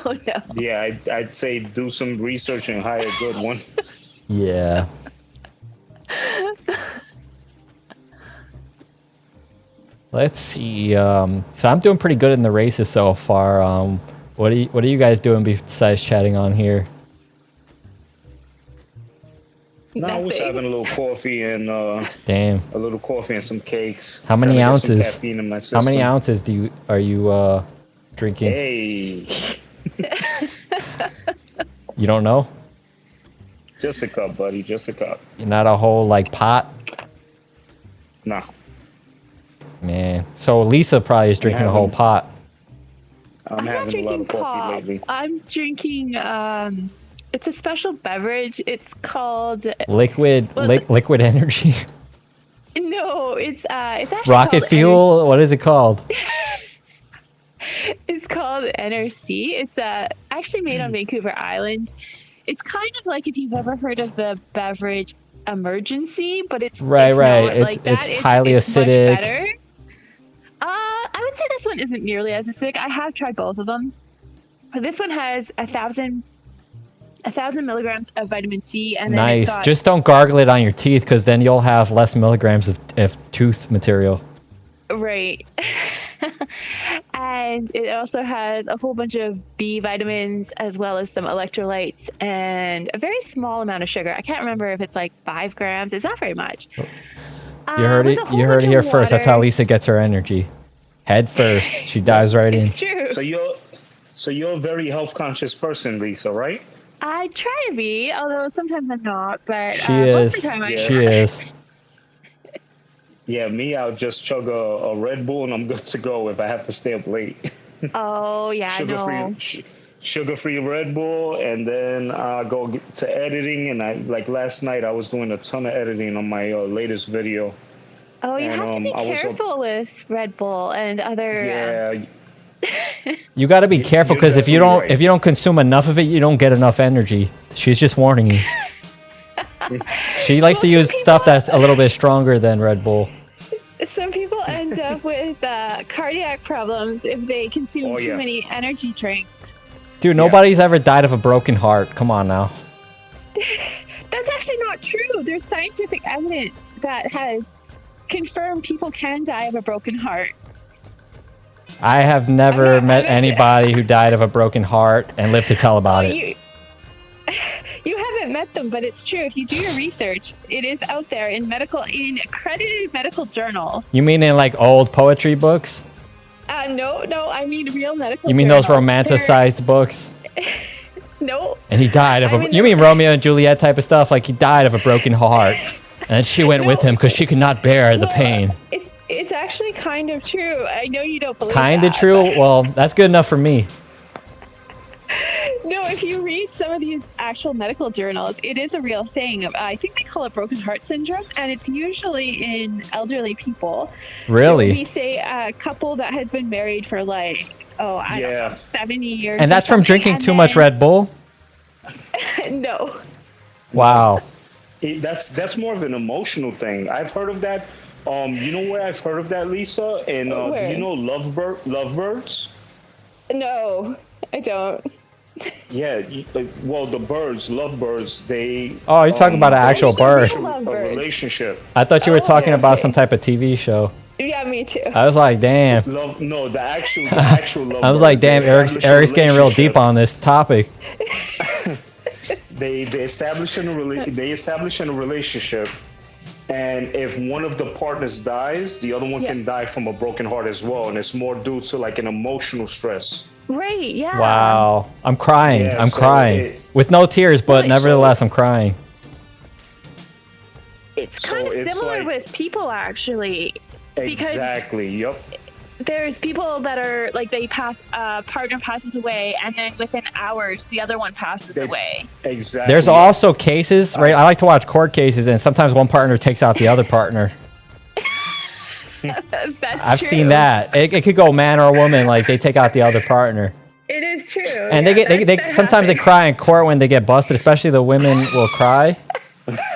Oh no. Yeah, I'd say do some research and hire a good one. Yeah. Let's see. So I'm doing pretty good in the races so far. What are you guys doing besides chatting on here? No, I was having a little coffee and Damn. a little coffee and some cakes. How many Trying to get some ounces? caffeine in my How many system. ounces are you drinking? Hey, You don't know? just a cup, buddy. Just a cup. Not a whole like pot? Nah, Man. So Lisa probably is drinking a whole pot. I'm not having a lot drinking of coffee pop. lately. I'm drinking it's a special beverage. It's called Liquid energy. no, it's actually Rocket called fuel? What is it called? It's called NRC. It's actually made on Vancouver Island. It's kind of like if you've ever heard of the beverage Emergency, but it's Right. not like that. It's highly acidic. Much better. I would say this one isn't nearly as acidic. I have tried both of them. But this one has 1,000 milligrams of vitamin C, and then it's Nice. got, Just don't gargle it on your teeth, because then you'll have less milligrams of tooth material. right. And it also has a whole bunch of B vitamins as well as some electrolytes and a very small amount of sugar. I can't remember if it's like 5 grams. It's not very much. You heard it. You heard it here first. That's how Lisa gets her energy. Head first. She dives right in. It's true. So you're a very health conscious person, Lisa, right? I try to be, although sometimes I'm not. But She most is. of the time I She is. Yeah, me, I'll just chug a Red Bull and I'm good to go if I have to stay up late. Oh yeah, no. sugar-free Red Bull, and then go to editing. And like last night, I was doing a ton of editing on my latest video. Oh, you have to be careful with Red Bull and other. Yeah. You got to be careful because if you don't consume enough of it, you don't get enough energy. She's just warning you. She likes to use stuff that's a little bit stronger than Red Bull. Some people end up with cardiac problems if they consume too many energy drinks. Dude, nobody's ever died of a broken heart. Come on now. That's actually not true. There's scientific evidence that has confirmed people can die of a broken heart. I have never met anybody who died of a broken heart and lived to tell about it. You haven't met them, but it's true. If you do your research, it is out there in accredited medical journals. You mean in like old poetry books? No, I mean real medical. You mean journals. those romanticized books? No. And he died of you mean Romeo and Juliet type of stuff? Like he died of a broken heart, and she went with him because she could not bear the pain. It's actually kind of true. I know you don't believe Kind of that, true? Well, that's good enough for me. No, if you read some of these actual medical journals, it is a real thing. I think they call it broken heart syndrome, and it's usually in elderly people. Really? We say a couple that has been married for like, I don't know, 70 years. And that's from drinking too much Red Bull? No. Wow. That's more of an emotional thing. I've heard of that. You know where I've heard of that, Lisa? And do you know lovebirds? No, I don't. Yeah, well, the lovebirds, they... Oh, you're talking about an actual bird. A relationship. I thought you were talking about some type of TV show. Yeah, me too. I was like, damn. No, the actual lovebirds. I was like, damn, Eric's getting real deep on this topic. They establish in a relationship, and if one of the partners dies, the other one can die from a broken heart as well, and it's more due to like an emotional stress. Right, yeah. Wow. I'm crying. I'm crying. With no tears, but nevertheless, I'm crying. It's kind of similar with people, actually. Exactly, yep. There's people that are, like, partner passes away, and then within hours, the other one passes away. Exactly. There's also cases, right? I like to watch court cases, and sometimes one partner takes out the other partner. I've seen that. It could go man or a woman, like they take out the other partner. It is true. And they sometimes they cry in court when they get busted, especially the women will cry.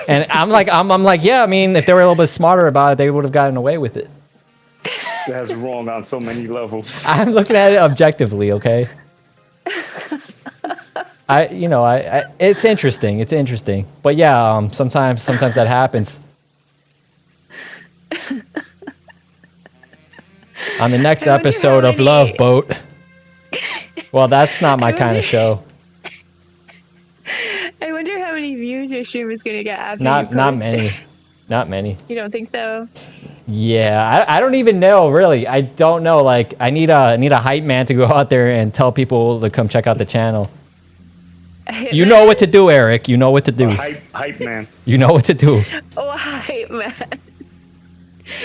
And I'm like, yeah, I mean, if they were a little bit smarter about it, they would have gotten away with it. That's wrong on so many levels. I'm looking at it objectively, okay? It's interesting. It's interesting. But yeah, sometimes that happens. On the next episode of Love Boat. Well, that's not my kind of show. I wonder how many views your stream is going to get after Not many. Not many. You don't think so? Yeah, I don't even know, really. I don't know. Like, I need a hype man to go out there and tell people to come check out the channel. You know what to do, Eric. You know what to do. Hype man. You know what to do. Oh, hype man.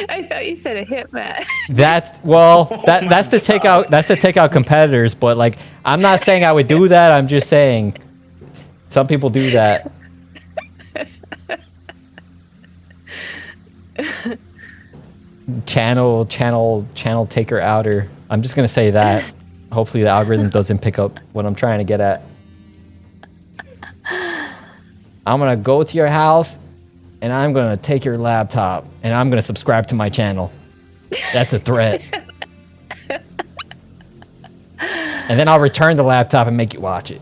I thought you said a hitman. That's to take out competitors, but like I'm not saying I would do that. I'm just saying some people do that. Channel taker outer. I'm just gonna say that. Hopefully the algorithm doesn't pick up what I'm trying to get at. I'm gonna go to your house and I'm gonna take your laptop and I'm gonna subscribe to my channel. That's a threat. And then I'll return the laptop and make you watch it.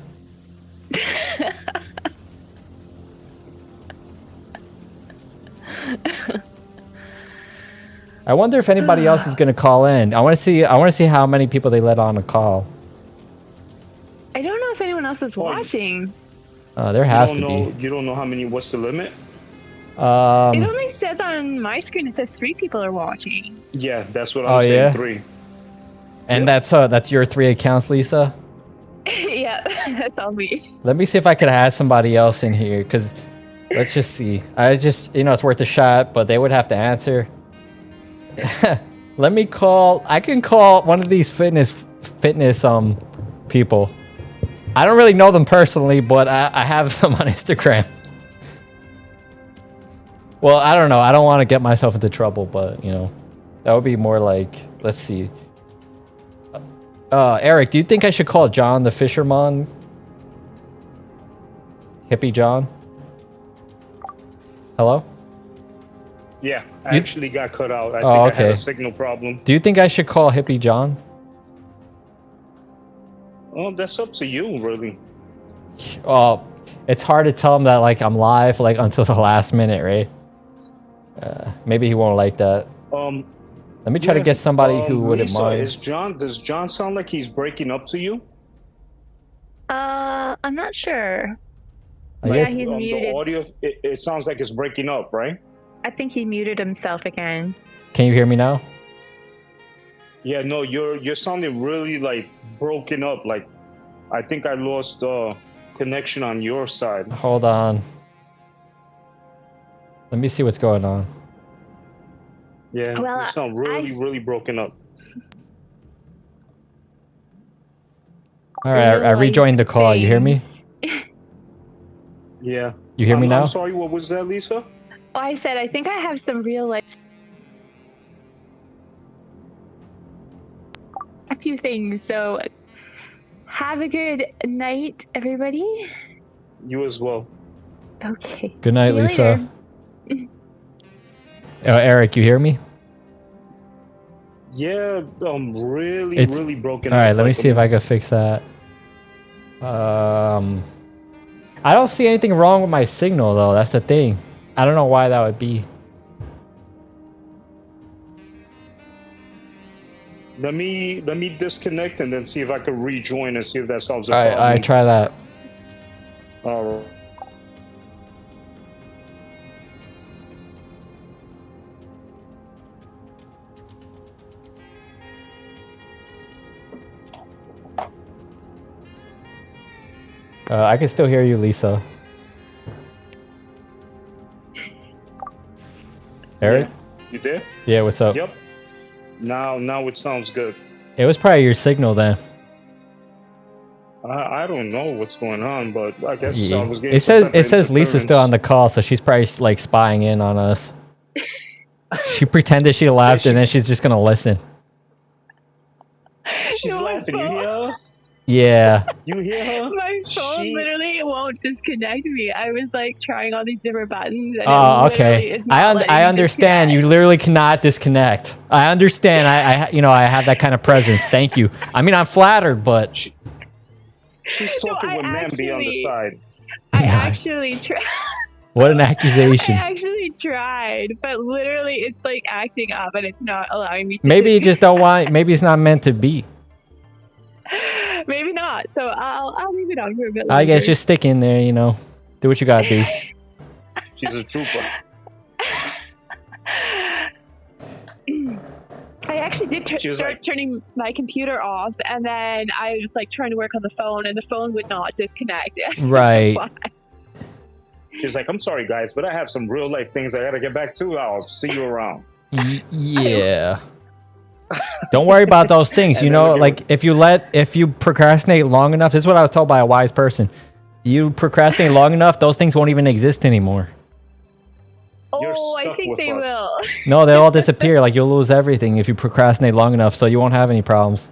I wonder if anybody else is gonna call in. I want to see how many people they let on a call. I don't know if anyone else is watching. There has to be. You don't know how many? What's the limit? It only says on my screen. It says 3 people are watching. Yeah, that's what I'm saying. Yeah? 3. And that's your 3 accounts, Lisa? Yeah, that's all me. Let me see if I could add somebody else in here, because let's just see. It's worth a shot, but they would have to answer. I can call one of these fitness people. I don't really know them personally, but I have them on Instagram. Well, I don't know. I don't want to get myself into trouble, but, you know, that would be more like, let's see. Eric, do you think I should call John the Fisherman? Hippie John? Hello? Yeah, I actually got cut out. I think I had a signal problem. Do you think I should call Hippie John? Oh, that's up to you, really. Oh, it's hard to tell him that, like, I'm live, like, until the last minute, right? Maybe he won't like that. Let me try to get somebody who wouldn't mind. Does John sound like he's breaking up to you? I'm not sure. I guess he's muted. The audio, it sounds like it's breaking up, right? I think he muted himself again. Can you hear me now? Yeah, no, you're sounding really like broken up. Like, I think I lost connection on your side. Hold on. Let me see what's going on. Yeah, well, you sound really broken up. All right, I rejoined the call. You hear me? Yeah. You hear me now? I'm sorry, what was that, Lisa? Oh, I said I think I have some real life. A few things. So, have a good night, everybody. You as well. Okay. Good night, Lisa. Eric, you hear me? Yeah, really broken. All right, let me see if I can fix that. I don't see anything wrong with my signal, though. That's the thing. I don't know why that would be. Let me disconnect and then see if I can rejoin and see if that solves the problem. All right, try that. All right. I can still hear you, Lisa. Eric? Yeah. You there? Yeah, what's up? Yep. Now it sounds good. It was probably your signal then. I don't know what's going on, but I guess Yeah. I was getting. It says Lisa's still on the call, so she's probably like spying in on us. She pretended she left, and then she's just gonna listen. She's laughing. You hear her? Yeah. You hear her? My phone literally won't disconnect me. I was like trying all these different buttons. And Oh, okay. I understand. You literally cannot disconnect. I understand. I have that kind of presence. Thank you. I mean, I'm flattered, but She's talking with Mambi on the side. I actually tried. what an accusation. I actually tried, but literally it's like acting up and it's not allowing me to. Maybe you just don't want. Maybe it's not meant to be. Maybe not. So I'll leave it on for a bit longer. I guess just stick in there. Do what you gotta do. She's a trooper. I actually did start turning my computer off, and then I was like trying to work on the phone, and the phone would not disconnect. Right. She's like, I'm sorry, guys, but I have some real life things I gotta get back to. I'll see you around. Yeah. Don't worry about those things. Like if you procrastinate long enough, this is what I was told by a wise person. You procrastinate long enough, those things won't even exist anymore. Oh, I think they will. No, they'll all disappear. Like you'll lose everything if you procrastinate long enough, so you won't have any problems.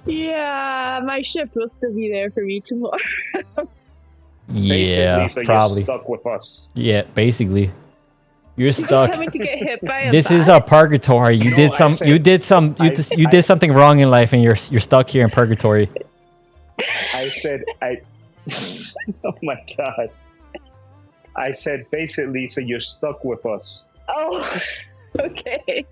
Yeah, my shift will still be there for me tomorrow. Yeah, so probably. You're stuck with us. Yeah, basically. You're stuck. Coming to get hit by a This bus. is a purgatory. You did something wrong in life, and you're stuck here in purgatory. I said, oh my God. I said, face it, Lisa, you're stuck with us. Oh, okay.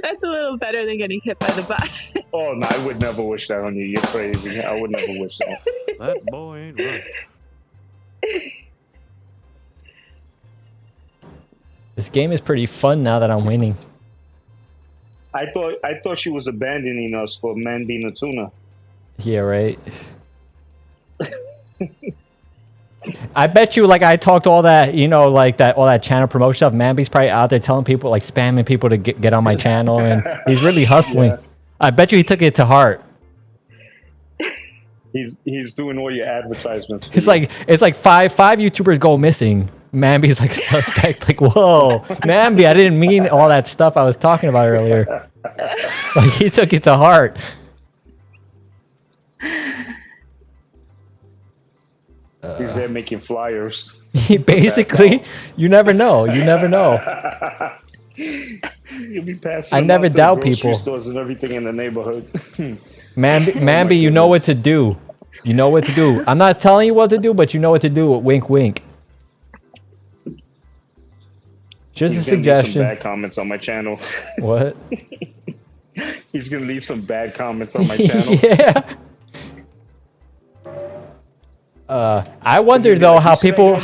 That's a little better than getting hit by the bus. Oh, no, I would never wish that on you. You're crazy. I would never wish that. That boy ain't right. This game is pretty fun now that I'm winning. I thought she was abandoning us for man being a tuna. Yeah, right. I bet you, like, I talked all that, all that channel promotion stuff. Mambi's probably out there telling people, like, spamming people to get on my channel, and he's really hustling. Yeah. I bet you he took it to heart. He's doing all your advertisements. It's like five YouTubers go missing. Mambi's like a suspect. Like, whoa, Mambi, I didn't mean all that stuff I was talking about earlier. Like, he took it to heart. He's there making flyers. Basically, you never know. You never know. You'll be passing. I never doubt grocery people. Stores and everything in the neighborhood. Mambi, you know what to do. You know what to do. I'm not telling you what to do, but you know what to do. Wink, wink. Just a suggestion. Some bad comments on my channel. What? He's gonna leave some bad comments on my channel. Yeah. I wonder though how people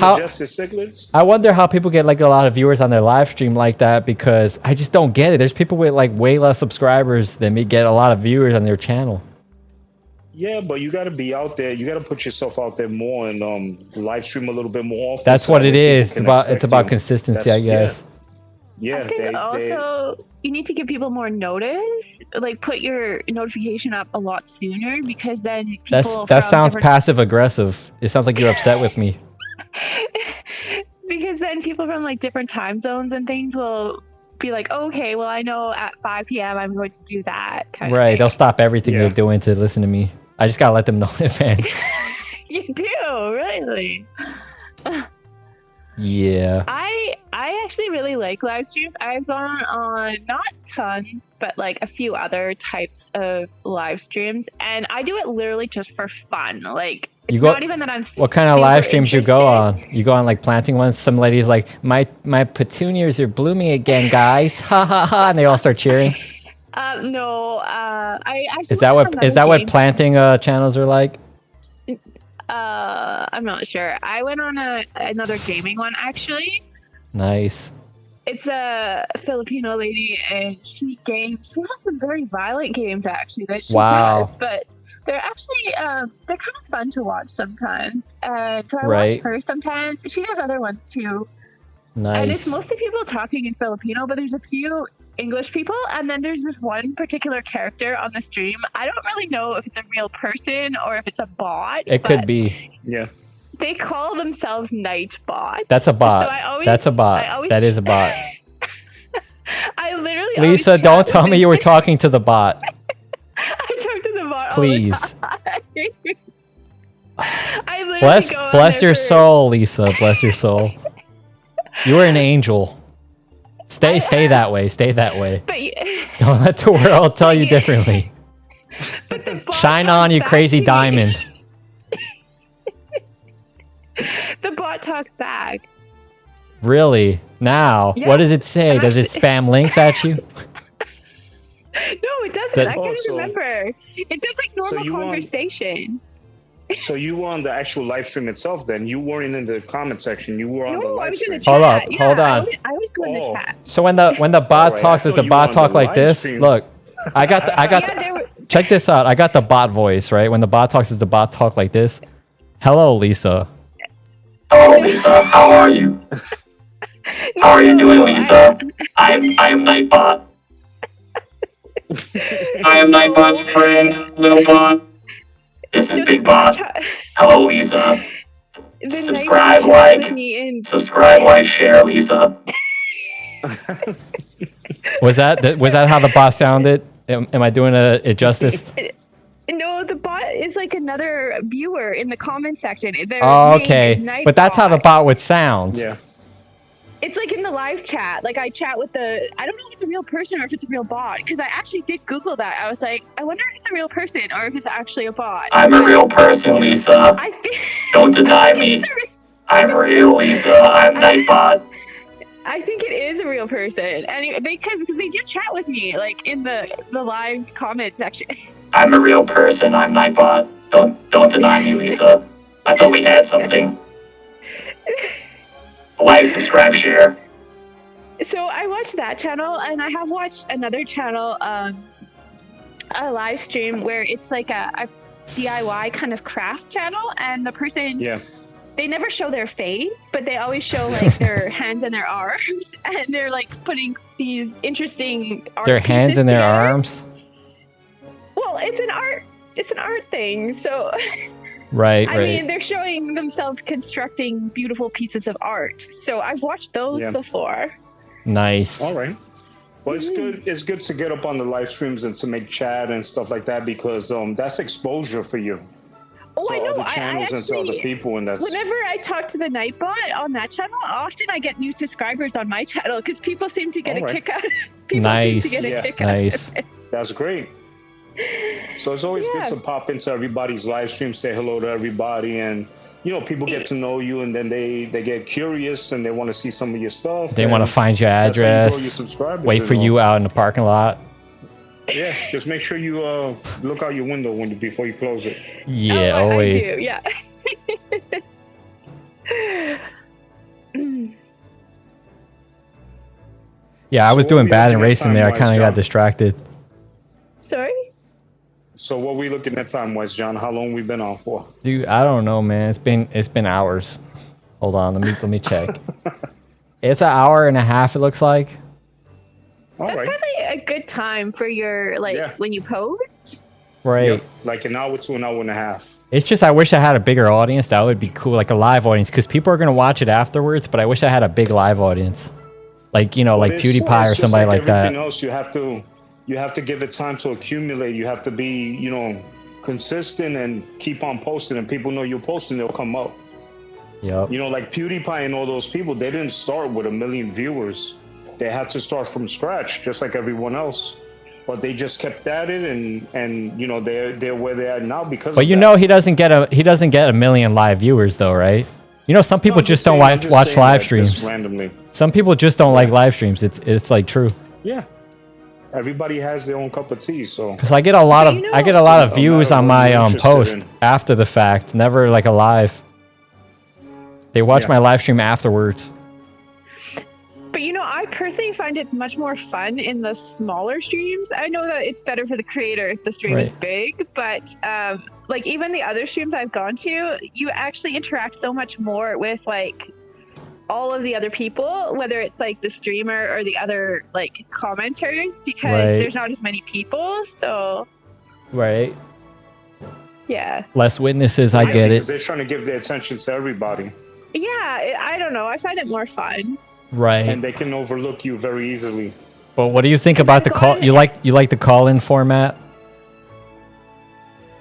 I wonder how people get like a lot of viewers on their live stream like that, because I just don't get it. There's people with like way less subscribers than me get a lot of viewers on their channel. Yeah, but you got to be out there. You got to put yourself out there more and live stream a little bit more often. That's what it is. It's about consistency, I guess. Yeah. I think also you need to give people more notice. Like, put your notification up a lot sooner, because then people that sounds passive aggressive. It sounds like you're upset with me. Because then people from like different time zones and things will be like, oh, okay, well, I know at 5 p.m. I'm going to do that. Right. They'll stop everything they're doing to listen to me. I just gotta let them know in advance. You do, really? Yeah. I actually really like live streams. I've gone on not tons, but like a few other types of live streams, and I do it literally just for fun. Like, it's not even that I'm. What kind of live streams you go on? You go on like planting ones. Some ladies like, my petunias are blooming again, guys. Ha ha ha! And they all start cheering. No. I actually. Is that what planting channels are like? I'm not sure. I went on another gaming one, actually. Nice. It's a Filipino lady, and she has some very violent games, actually, that she does, but they're actually they're kind of fun to watch sometimes. And so I watch her sometimes. She does other ones too. Nice. And it's mostly people talking in Filipino, but there's a few English people, and then there's this one particular character on the stream. I don't really know if it's a real person or if it's a bot. It could be. Yeah. They call themselves Nightbot. That's a bot. So That's a bot. That is a bot. I literally. Lisa, don't tell me you were talking to the bot. I talk to the bot. Please. All the time. I literally bless your soul, Lisa. Bless your soul. You are an angel. Stay that way. Stay that way. Don't let the world tell you differently. Shine on, you crazy diamond. The bot talks back. Really? Now? Yeah. What does it say? Does it spam links at you? No, it doesn't. I can't even remember. It does like normal conversation. So you were on the actual live stream itself then? You weren't in the comment section. You were on the live stream. Hold on. I was going to chat. So when the bot talks, does the bot talk like this? Stream. Look, I got check this out. I got the bot voice, right? When the bot talks, does the bot talk like this? Hello, Lisa. Hello, Lisa. How are you? How are you doing, Lisa? I am Nightbot. I am Nightbot's friend, little bot. This is Big Bot. Hello, Lisa. Subscribe, like, share, Lisa. Was that how the bot sounded? Am I doing it justice? No, the bot is like another viewer in the comment section. Okay, but that's how the bot would sound. Yeah. It's like in the live chat. Like, I chat with I don't know if it's a real person or if it's a real bot, because I actually did Google that. I was like, I wonder if it's a real person or if it's actually a bot. I'm a real person, Lisa. Don't deny me. I'm real, Lisa. I'm Nightbot. I think it is a real person. And because they did chat with me, like, in the live comment section. I'm a real person. I'm Nightbot. Don't deny me, Lisa. I thought we had something. Like, subscribe, share. So I watched that channel, and I have watched another channel, a live stream where it's like a DIY kind of craft channel, and the person, they never show their face, but they always show like their hands and their arms, and they're like putting these interesting art their hands and their together. Arms? Well, it's an art it's an art thing, so Right, I mean, they're showing themselves constructing beautiful pieces of art. So I've watched those before. Nice. All right. Well, it's good. It's good to get up on the live streams and to make chat and stuff like that because that's exposure for you. Oh, I know. Other channels and to other people, and that's... Whenever I talk to the Nightbot on that channel, often I get new subscribers on my channel because people seem to get a kick out. Nice. That's great. So it's always good to pop into everybody's live stream, say hello to everybody, and people get to know you, and then they get curious and they want to see some of your stuff. They want to find your address. Wait for you out in the parking lot. Yeah, just make sure you look out your window before you close it. Yeah, always. I do, yeah. Yeah, I was doing bad in racing there. I kind of got distracted. Sorry? So what we looking at time-wise, John? How long we been on for? Dude, I don't know, man. It's been hours. Hold on, let me check. It's an hour and a half. It looks like. That's probably a good time for your when you post. Right. Yep. Like an hour to an hour and a half. It's just I wish I had a bigger audience. That would be cool, like a live audience, because people are gonna watch it afterwards. But I wish I had a big live audience, like like PewDiePie or somebody like that. Everything else, you have to give it time to accumulate. You have to be, consistent and keep on posting, and people know you're posting, they'll come up. Yep. Like PewDiePie and all those people, they didn't start with 1 million viewers. They had to start from scratch, just like everyone else. But they just kept at it, and they're where they are now because. But he doesn't get 1 million live viewers though, right? Some people just don't watch live streams. Randomly. Some people just don't like live streams. It's like true. Yeah. Everybody has their own cup of tea, so. Because I get a lot of views on my post after the fact, never like a live. They watch my live stream afterwards. But I personally find it's much more fun in the smaller streams. I know that it's better for the creator if the stream is big, but even the other streams I've gone to, you actually interact so much more with all of the other people, whether it's the streamer or the other commenters, because there's not as many people. So yeah, less witnesses. I get it. They're trying to give their attention to everybody. Yeah, I don't know. I find it more fun. Right. And they can overlook you very easily. But what do you think about the call? You like the call-in format?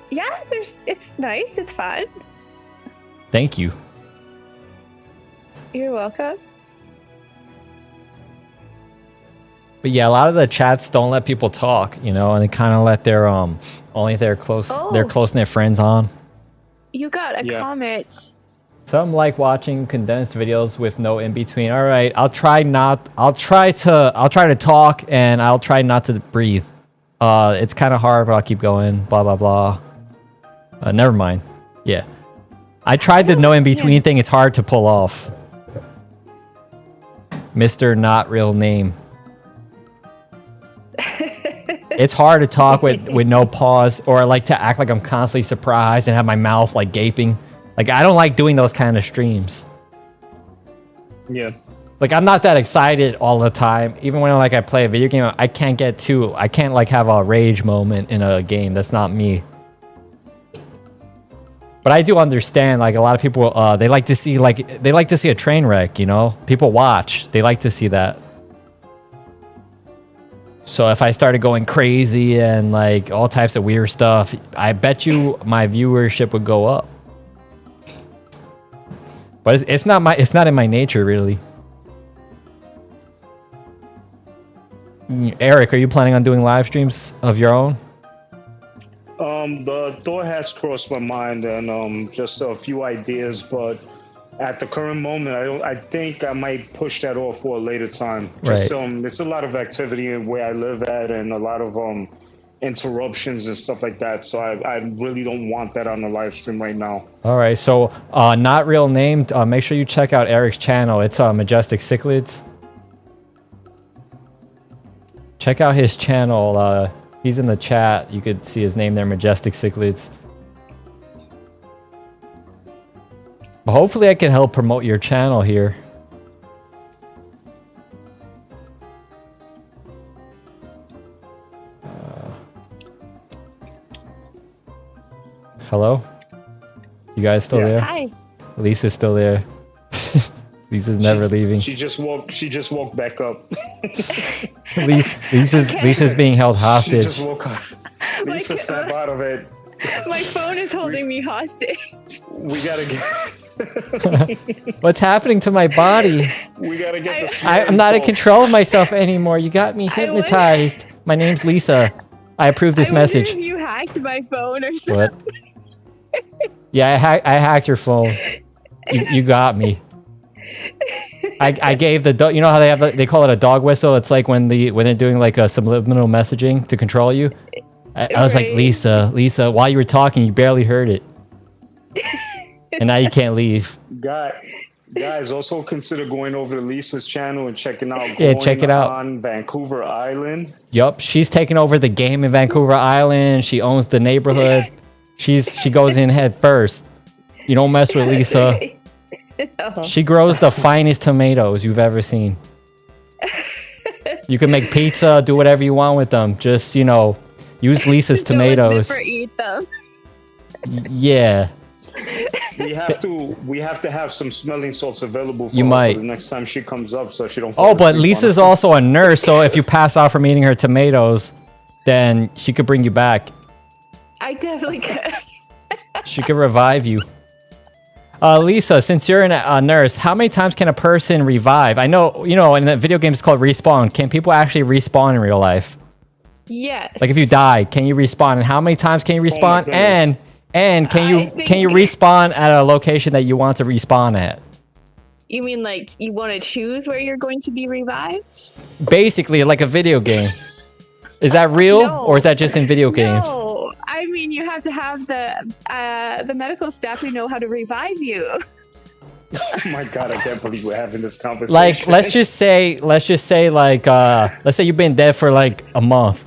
Yeah, it's nice. It's fun. Thank you. You're welcome. But yeah, a lot of the chats don't let people talk, and they kind of let their only their close-knit friends on. You got a comment. Some like watching condensed videos with no in between. All right, I'll try to talk, and I'll try not to breathe. It's kind of hard, but I'll keep going. Blah blah blah. Never mind. Yeah, I tried the no in between thing. It's hard to pull off. Mr. Not Real Name. It's hard to talk with no pause, or to act like I'm constantly surprised and have my mouth gaping. I don't like doing those kind of streams. Yeah. I'm not that excited all the time. Even when I play a video game, I can't have a rage moment in a game. That's not me. But I do understand a lot of people they like to see a train wreck, People watch. They like to see that. So if I started going crazy and all types of weird stuff, I bet you my viewership would go up. But it's not in my nature, really. Eric, are you planning on doing live streams of your own? The thought has crossed my mind, and just a few ideas, but at the current moment, I think I might push that off for a later time. Just it's a lot of activity where I live at, and a lot of interruptions and stuff like that, so I really don't want that on the live stream right now. All right, so Not Real Named, make sure you check out Eric's channel. It's Majestic Cichlids. Check out his channel. He's in the chat. You could see his name there, Majestic Cichlids. But hopefully I can help promote your channel here. Hello? You guys still there? Hi. Lisa's still there. Lisa's never leaving. She just woke back up. Lisa's being held She hostage. just woke up. Lisa, snap out of it. My phone is holding me hostage. We gotta get. What's happening to my body? We gotta get the. I'm not in control of myself anymore. You got me hypnotized. My name's Lisa. I approve this message. I wonder if you hacked my phone or something. What? Yeah, I hacked your phone. You got me. I gave the dog. You know how they call it a dog whistle? It's like when they're doing like a subliminal messaging to control you. I was like, Lisa, while you were talking, you barely heard it. And now you can't leave. Guys, also consider going over to Lisa's channel and checking out. Yeah, check it out. On Vancouver Island. Yup, she's taking over the game in Vancouver Island. She owns the neighborhood. She goes in head first. You don't mess with Lisa. No. She grows the finest tomatoes you've ever seen. You can make pizza, do whatever you want with them. Just, use Lisa's tomatoes. Don't eat them. Yeah. We have to have some smelling salts available for You her might. for the next time she comes up, so she don't. Oh, but Lisa's also a nurse, so if you pass out from eating her tomatoes, then she could bring you back. I definitely could. She could revive you. Lisa, since you're a nurse, how many times can a person revive? I know, in the video game it's called respawn. Can people actually respawn in real life? Yes. Like if you die, can you respawn? And how many times can you respawn? goodness. And can you respawn at a location that you want to respawn at? You mean like you want to choose where you're going to be revived? Basically, like a video game. Is that real, or is that just in video games? No, I mean you have to have the medical staff who know how to revive you. Oh my god, I can't believe we're having this conversation. Like, let's just say, let's say you've been dead for like a month.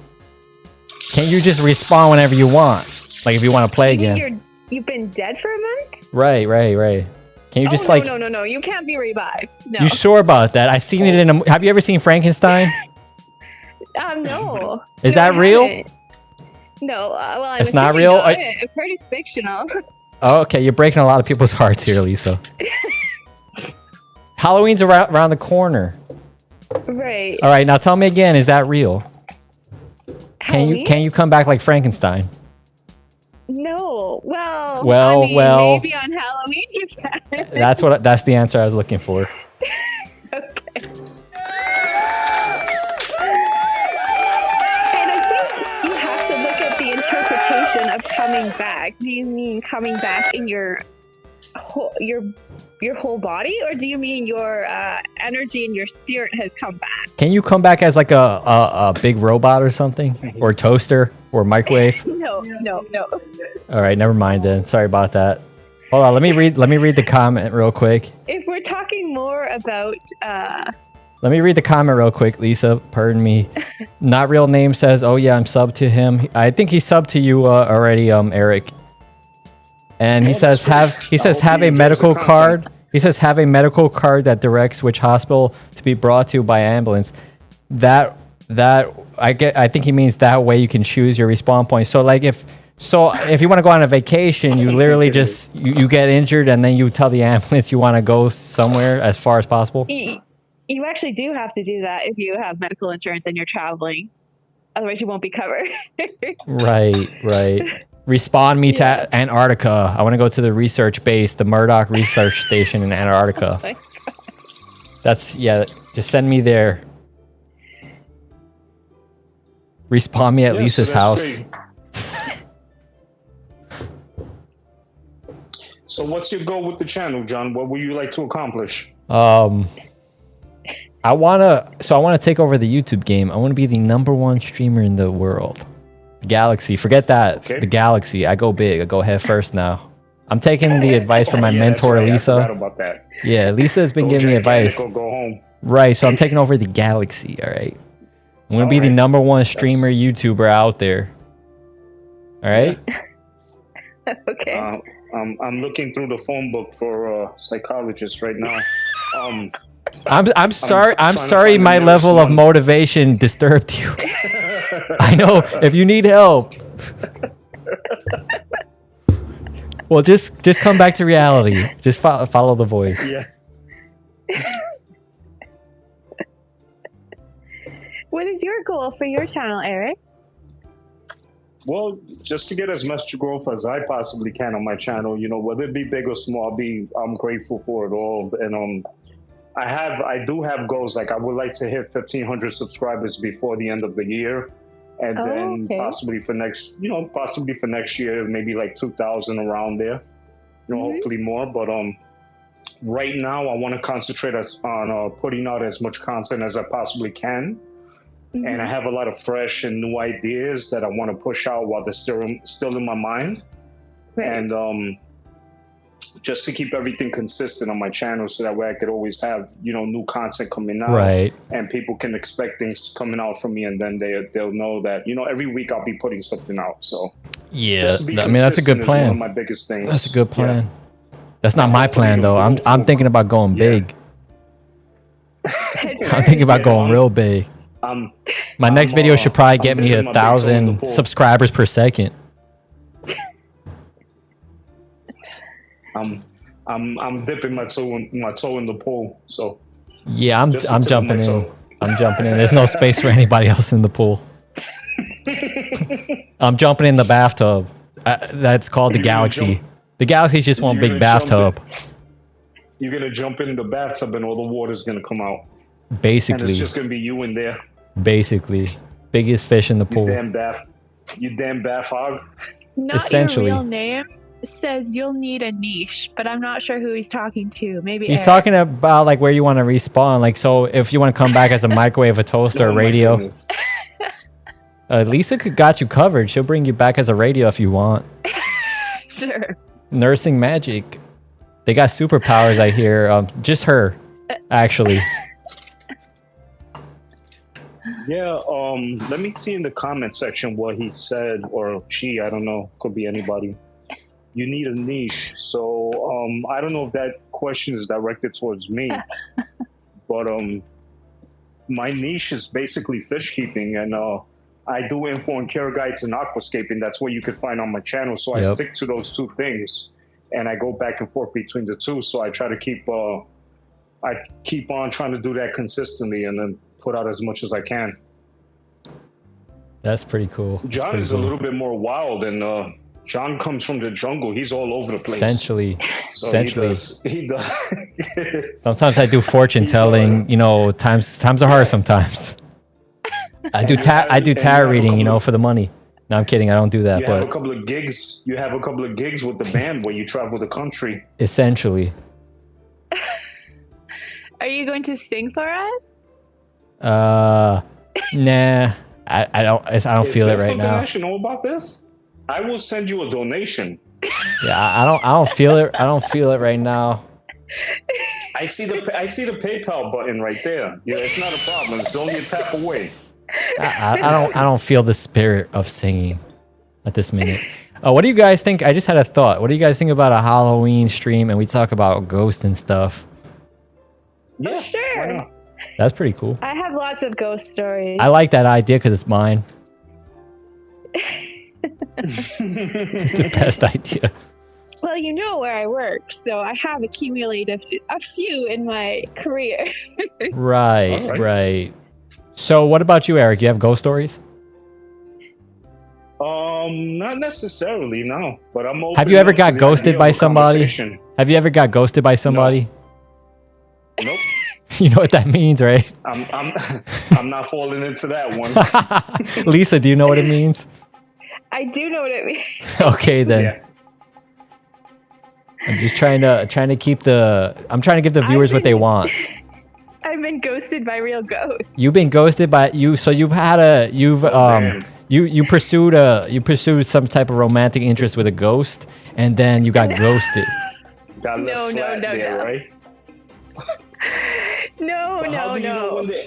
Can you just respawn whenever you want? Like if you want to play again. You've been dead for a month? Right. Can you just No, you can't be revived. No. You sure about that? I've seen it in a. Have you ever seen Frankenstein? No. Is No, that I real? haven't. No, well, It's not real? I've heard it's fictional. Oh, okay, you're breaking a lot of people's hearts here, Lisa. Halloween's around the corner. Right. All right, now tell me again, is that real? Halloween? Can you come back like Frankenstein? No. Well, Well, I mean, well. maybe on Halloween you can. That's the answer I was looking for. Okay. And I think you have to look at the interpretation of coming back. Do you mean coming back in your whole body, or do you mean your energy and your spirit has come back? Can you come back as like a big robot or something, or toaster, or microwave? No. All right, never mind then. Sorry about that. Hold on, let me read the comment real quick. If we're talking more about Let me read the comment real quick, Lisa. Pardon me. Not Real Name says, "Oh yeah, I'm subbed to him. I think he subbed to you already, Eric." And he says have a medical card. He says have a medical card that directs which hospital to be brought to by ambulance. I think he means that way you can choose your respawn point. So like if you want to go on a vacation, you literally just you get injured and then you tell the ambulance you want to go somewhere as far as possible. You actually do have to do that if you have medical insurance and you're traveling. Otherwise, you won't be covered. Right. Respawn me to Antarctica. I want to go to the research base, the Murdoch Research Station in Antarctica. Just send me there. Respawn me at Lisa's house. Crazy. So what's your goal with the channel, John? What would you like to accomplish? I wanna take over the YouTube game. I wanna be the #1 streamer in the world. Galaxy, forget that. Okay. The galaxy. I go big. I go head first now. I'm taking the advice from my mentor, that's right. Lisa. I forgot about that. Yeah, Lisa has been giving me advice. Go home. Right, so I'm taking over the galaxy. All right, I'm gonna be the #1 streamer YouTuber out there. All right. Okay. I'm looking through the phone book for a psychologist right now. I'm sorry. I'm trying to sorry. find My the level nearest of one. motivation disturbed you. I know. If you need help. Well, just come back to reality. Just follow the voice. Yeah. What is your goal for your channel, Eric? Well, just to get as much growth as I possibly can on my channel, you know, whether it be big or small, I'm grateful for it all. And I do have goals. Like, I would like to hit 1,500 subscribers before the end of the year, and then possibly for next year, maybe like 2,000 around there. You know, hopefully more. But right now, I want to concentrate on putting out as much content as I possibly can. And I have a lot of fresh and new ideas that I want to push out while they're still in my mind. Right. And just to keep everything consistent on my channel, so that way I could always have, you know, new content coming out. Right. And people can expect things coming out from me, and then they'll know that, you know, every week I'll be putting something out. So yeah, I mean, that's a good plan. One of my biggest things. That's a good plan. Yeah. That's not my plan though. I'm thinking about going big. I'm thinking about going real big. My next video should probably get me 1,000 subscribers per second. I'm dipping my toe in the pool. So yeah, I'm jumping in. I'm jumping in. There's no space for anybody else in the pool. I'm jumping in the bathtub. That's called the Galaxy. The Galaxy's just one big bathtub. You're gonna jump in the bathtub and all the water's gonna come out. Basically. And it's just gonna be you in there. Basically. Biggest fish in the pool. You damn bath hog. Not essentially. Your real name says you'll need a niche, but I'm not sure who he's talking to. Maybe he's Eric. talking about like where you want to respawn. Like, so if you want to come back as a microwave, a toaster, a radio. Lisa got you covered. She'll bring you back as a radio if you want. Sure. Nursing magic. They got superpowers, I hear. Just her, actually. Yeah, let me see in the comment section what he said, or she, I don't know, could be anybody. You need a niche. So, I don't know if that question is directed towards me, but my niche is basically fish keeping, and I do info and care guides and aquascaping. That's what you could find on my channel. So I stick to those two things, and I go back and forth between the two. So I try to keep on trying to do that consistently, and then put out as much as I can. That's pretty cool. John is a little bit more wild, and John comes from the jungle. He's all over the place. Essentially. So he does. Sometimes I do fortune telling. You know, times are hard sometimes. I do tarot reading, you know, for the money. No, I'm kidding. I don't do that. You have a couple of gigs with the band where you travel the country. Essentially. Are you going to sing for us? Nah. I don't feel it right now. I should know about this. I will send you a donation. Yeah, I don't feel it. I don't feel it right now. I see the PayPal button right there. Yeah, it's not a problem. It's only a tap away. I don't feel the spirit of singing at this minute. What do you guys think? I just had a thought. What do you guys think about a Halloween stream and we talk about ghosts and stuff? Yeah, sure. That's pretty cool. I have lots of ghost stories. I like that idea because it's mine. It's the best idea. Well, you know where I work, so I have accumulated a few in my career. Right. So what about you, Eric? You have ghost stories? Not necessarily, no. But I'm open. Have you ever got ghosted by somebody? Have you ever got ghosted by somebody? No. Nope. You know what that means, right? I'm not falling into that one. Lisa, do you know what it means? I do know what it means. Okay, then. Yeah. I'm just trying to give the viewers what they want. I've been ghosted by real ghosts. You've been ghosted by you, so you pursued some type of romantic interest with a ghost, and then you got ghosted. No. Right? No.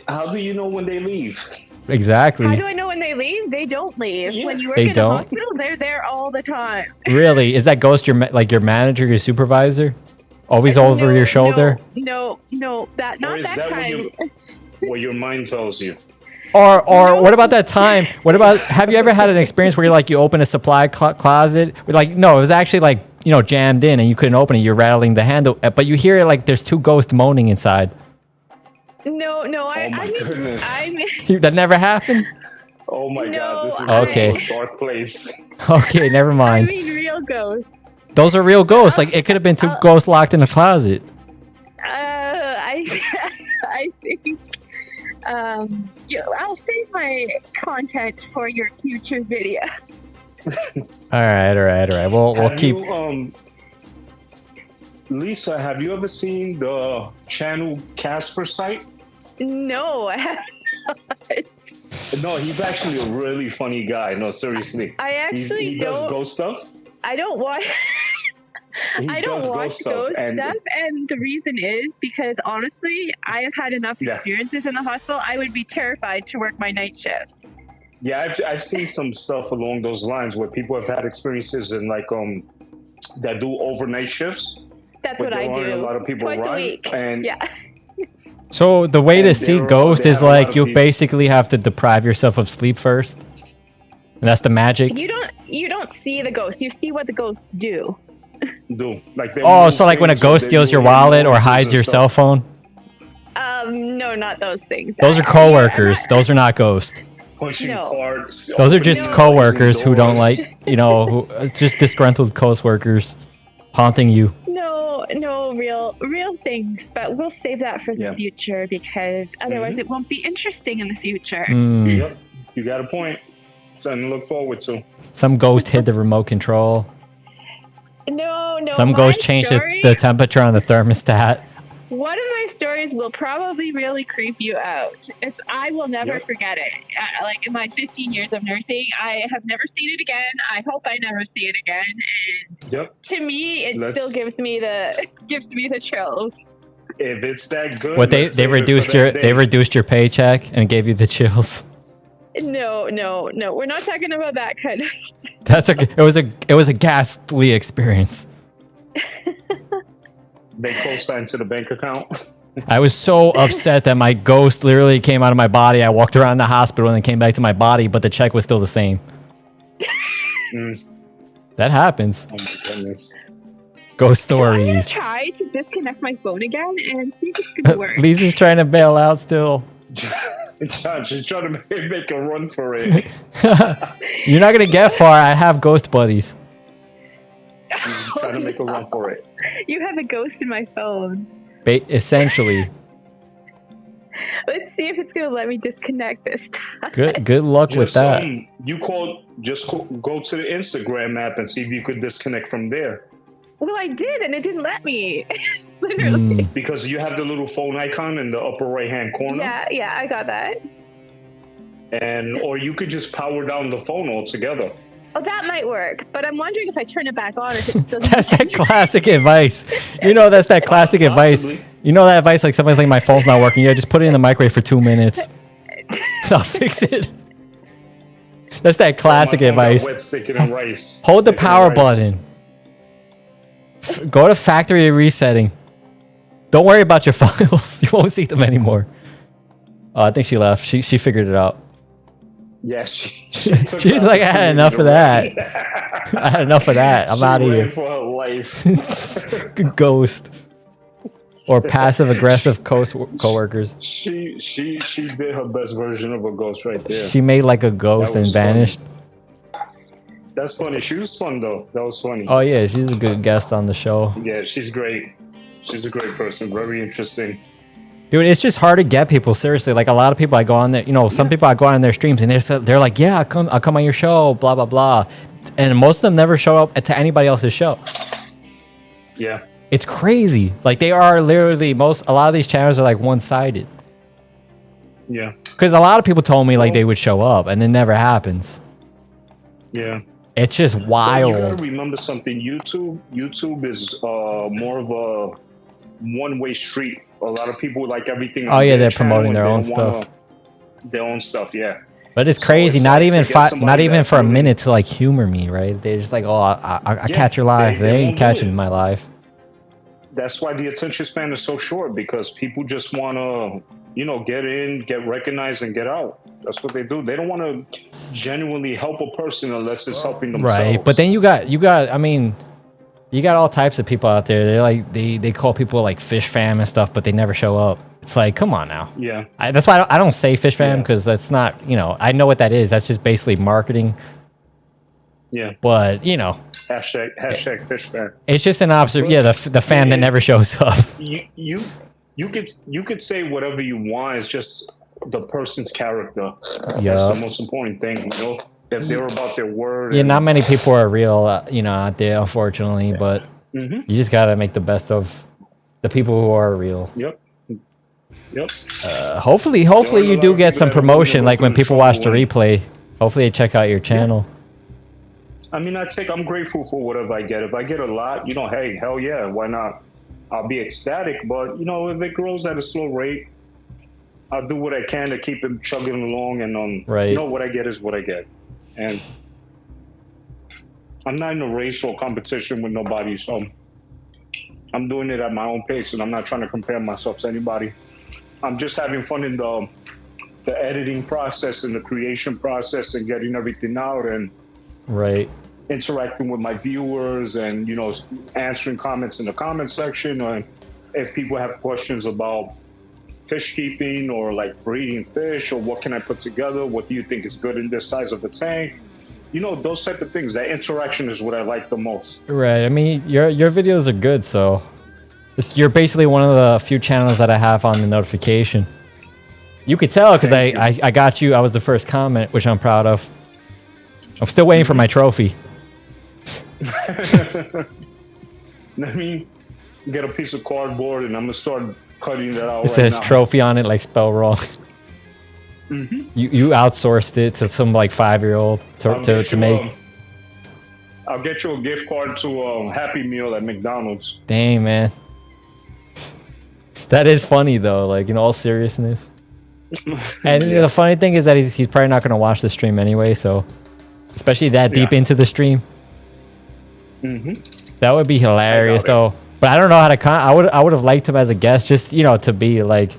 How do you know when they leave? Exactly. How do I know when they leave? They don't leave. Yeah. When you work in a hospital, they're there all the time. Really? Is that ghost your manager, your supervisor? Always over your shoulder? No, not that kind. What your mind tells you. Or what about that time? Have you ever had an experience where you open a supply closet? It was actually jammed in and you couldn't open it. You're rattling the handle, but you hear it like there's two ghosts moaning inside. No, goodness. That never happened? Oh my God, this is Okay. a dark place. Okay, never mind. I mean real ghosts. Those are real ghosts. Like, it could have been two ghosts locked in a closet. I think I'll save my content for your future video. All right. We'll keep. Lisa, have you ever seen the channel Casper site? No, I haven't. No, he's actually a really funny guy. No, seriously. I actually he does ghost stuff. I don't watch. I don't watch ghost stuff, and the reason is because honestly, I have had enough experiences in the hospital. I would be terrified to work my night shifts. Yeah, I've seen some stuff along those lines where people have had experiences in like that do overnight shifts. That's what I do. A lot of people twice a week. And yeah. So the way to see ghosts is like you basically have to deprive yourself of sleep first, and that's the magic. You don't see the ghost. You see what the ghosts do. Like so like when a ghost steals your wallet or hides your cell phone? No, not those things. Those are coworkers. Those are not ghosts. Pushing carts. Those are just coworkers who don't like, who just disgruntled coworkers haunting you. No, real things, but we'll save that for the future because otherwise it won't be interesting in the future. Yep, you got a point. Something to look forward to. Some ghost hid the remote control. No. Some ghost changed the temperature on the thermostat. One of my stories will probably really creep you out. I will never forget it. Like in my 15 years of nursing, I have never seen it again. I hope I never see it again. And to me, it still gives me the chills. If it's that good, what they reduced your paycheck and gave you the chills. No, we're not talking about that kind of it was a ghastly experience. They co-signed to the bank account. I was so upset that my ghost literally came out of my body. I walked around the hospital and then came back to my body, but the check was still the same. That happens. Oh my goodness. Ghost stories. I'm gonna try to disconnect my phone again and see if it's gonna work. Lisa's trying to bail out still. She's trying to make a run for it. You're not gonna get far. I have ghost buddies. She's trying to make a run for it. You have a ghost in my phone. Essentially. Let's see if it's gonna let me disconnect this time. Good luck with that. Just go to the Instagram app and see if you could disconnect from there. Well, I did, and it didn't let me. Literally. Because you have the little phone icon in the upper right-hand corner. Yeah, I got that. Or you could just power down the phone altogether. Oh, that might work, but I'm wondering if I turn it back on, if it's still. That's that classic advice. That's that classic advice. You know that advice, like somebody's like, my phone's not working. Yeah, just put it in the microwave for 2 minutes. I'll fix it. That's that classic advice. Hold the power button. Go to factory resetting. Don't worry about your files. You won't see them anymore. Oh, I think she left. She figured it out. Yes. She's like, I had enough of that. I had enough of that. I'm out of here. For her life. Ghost. Or passive aggressive coworkers. She did her best version of a ghost right there. She made like a ghost and vanished. That's funny. She was fun though. That was funny. Oh yeah, she's a good guest on the show. Yeah, she's great. She's a great person. Very interesting. Dude, it's just hard to get people, seriously. Like a lot of people I go on there, some people I go on their streams and they're like, yeah, I'll come on your show, blah, blah, blah. And most of them never show up to anybody else's show. Yeah. It's crazy. Like they are literally, a lot of these channels are like one-sided. Yeah. Because a lot of people told me like they would show up and it never happens. Yeah. It's just wild. You gotta remember something. YouTube is more of a one-way street. A lot of people like everything. Oh yeah, they're promoting their own stuff. Their own stuff, yeah. But it's crazy. It's not even for a minute to like humor me, right? They're just like, oh, I catch your live. They ain't catching my live. That's why the attention span is so short, because people just want to, get in, get recognized, and get out. That's what they do. They don't want to genuinely help a person unless it's helping themselves. Right, but then you got. I mean, You got all types of people out there. They're like they call people like fish fam and stuff, but they never show up. It's like, come on now. Yeah. That's why I don't say fish fam, because that's not, I know what that is. That's just basically marketing. Yeah. But hashtag fish fam. It's just an observation. Yeah, the fan that never shows up. You could say whatever you want. It's just the person's character. Yeah. That's the most important thing. If they're about their word. Yeah, not many people are real, out there, unfortunately. But you just gotta make the best of the people who are real. Yep. Hopefully you do get some promotion, like when people watch the replay. Hopefully they check out your channel. I mean, I'm grateful for whatever I get. If I get a lot, hey, hell yeah, why not? I'll be ecstatic, but if it grows at a slow rate, I'll do what I can to keep it chugging along, and right. What I get is what I get, and I'm not in a race or competition with nobody, so I'm doing it at my own pace, and I'm not trying to compare myself to anybody. I'm just having fun in the editing process and the creation process and getting everything out and right. interacting with my viewers and answering comments in the comment section, or if people have questions about fish keeping or like breeding fish, or what can I put together, what do you think is good in this size of the tank, those type of things. That interaction is what I like the most. Right. I mean, your videos are good, so you're basically one of the few channels that I have on the notification. You could tell because I got you. I was the first comment, which I'm proud of. I'm still waiting for my trophy. Let me get a piece of cardboard and I'm gonna start cutting that out. It says trophy on it, like spelled wrong. You outsourced it to some like 5-year-old to make. I'll get you a gift card to a Happy Meal at McDonald's. Dang, man. That is funny though, like in all seriousness. And the funny thing is that he's probably not gonna watch the stream anyway, so especially that deep into the stream. That would be hilarious though. But I don't know how to I would have liked him as a guest, just to be like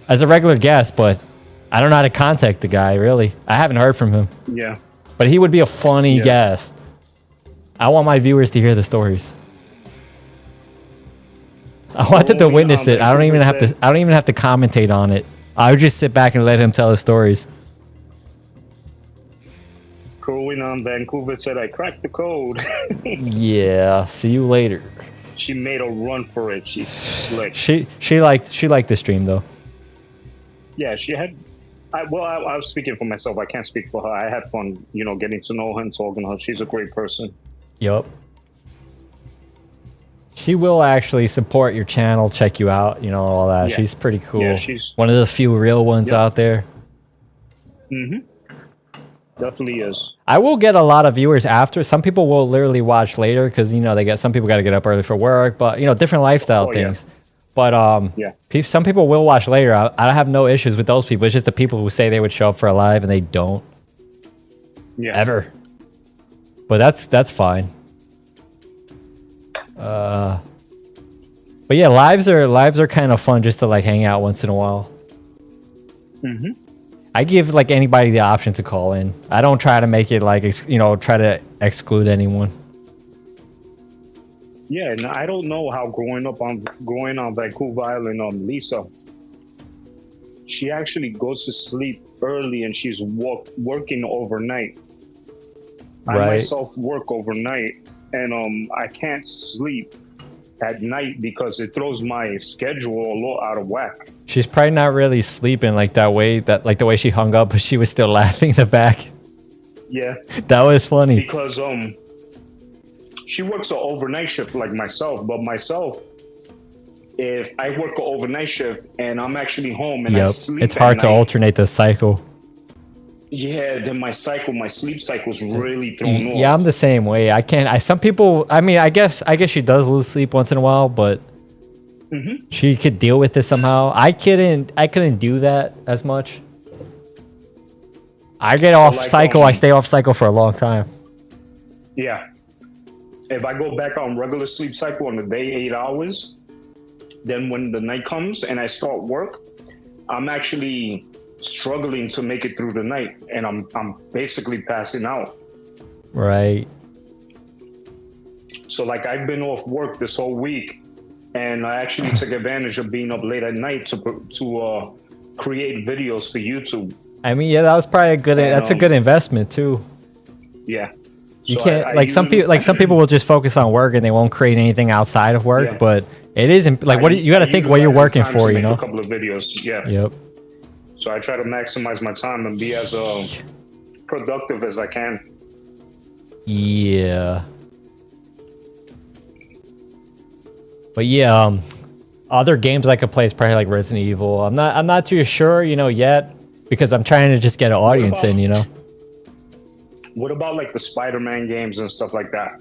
as a regular guest, but I don't know how to contact the guy really. I haven't heard from him. Yeah. But he would be a funny guest. I want my viewers to hear the stories. I wanted to witness it. I don't even have to commentate on it. I would just sit back and let him tell his stories. Crowing on Vancouver said, I cracked the code. Yeah, see you later. She made a run for it. She's slick. She liked the stream though. Yeah, she had. I was speaking for myself. I can't speak for her. I had fun, getting to know her and talking to her. She's a great person. Yup. She will actually support your channel, check you out, all that. Yeah. She's pretty cool. Yeah, she's one of the few real ones out there. Definitely is. I will get a lot of viewers after. Some people will literally watch later because some people got to get up early for work, but different lifestyle things. Yeah. But some people will watch later. I have no issues with those people. It's just the people who say they would show up for a live and they don't. Yeah. Ever. But that's fine. But yeah, lives are kind of fun just to like hang out once in a while. I give like anybody the option to call in. I don't try to make it like try to exclude anyone. Yeah, and I don't know how growing on Vancouver Island, Lisa, she actually goes to sleep early and she's working overnight. Right. I myself work overnight and I can't sleep at night because it throws my schedule a little out of whack. She's probably not really sleeping like that way, the way she hung up, but she was still laughing in the back. Yeah. That was funny. Because she works an overnight shift like myself, but if I work an overnight shift and I'm actually home and I sleep it's hard to alternate the cycle. Yeah, then my sleep cycle's really thrown off. Yeah, I'm the same way. I can't. Some people. I mean, I guess she does lose sleep once in a while, but she could deal with it somehow. I couldn't do that as much. I get off cycle. I stay off cycle for a long time. Yeah. If I go back on regular sleep cycle on the day 8 hours, then when the night comes and I start work, I'm actually struggling to make it through the night, and I'm basically passing out. Right. So like I've been off work this whole week, and I actually took advantage of being up late at night to create videos for YouTube. I mean, yeah, that was probably a good. That's a good investment too. Yeah. You can't some people will just focus on work and they won't create anything outside of work. Yeah. But it isn't like you got to think what you're working for. You know, a couple of videos. Yeah. Yep. So I try to maximize my time and be as productive as I can. Yeah. But yeah, other games I could play is probably like Resident Evil. I'm not too sure, yet, because I'm trying to just get an audience in, What about like the Spider-Man games and stuff like that?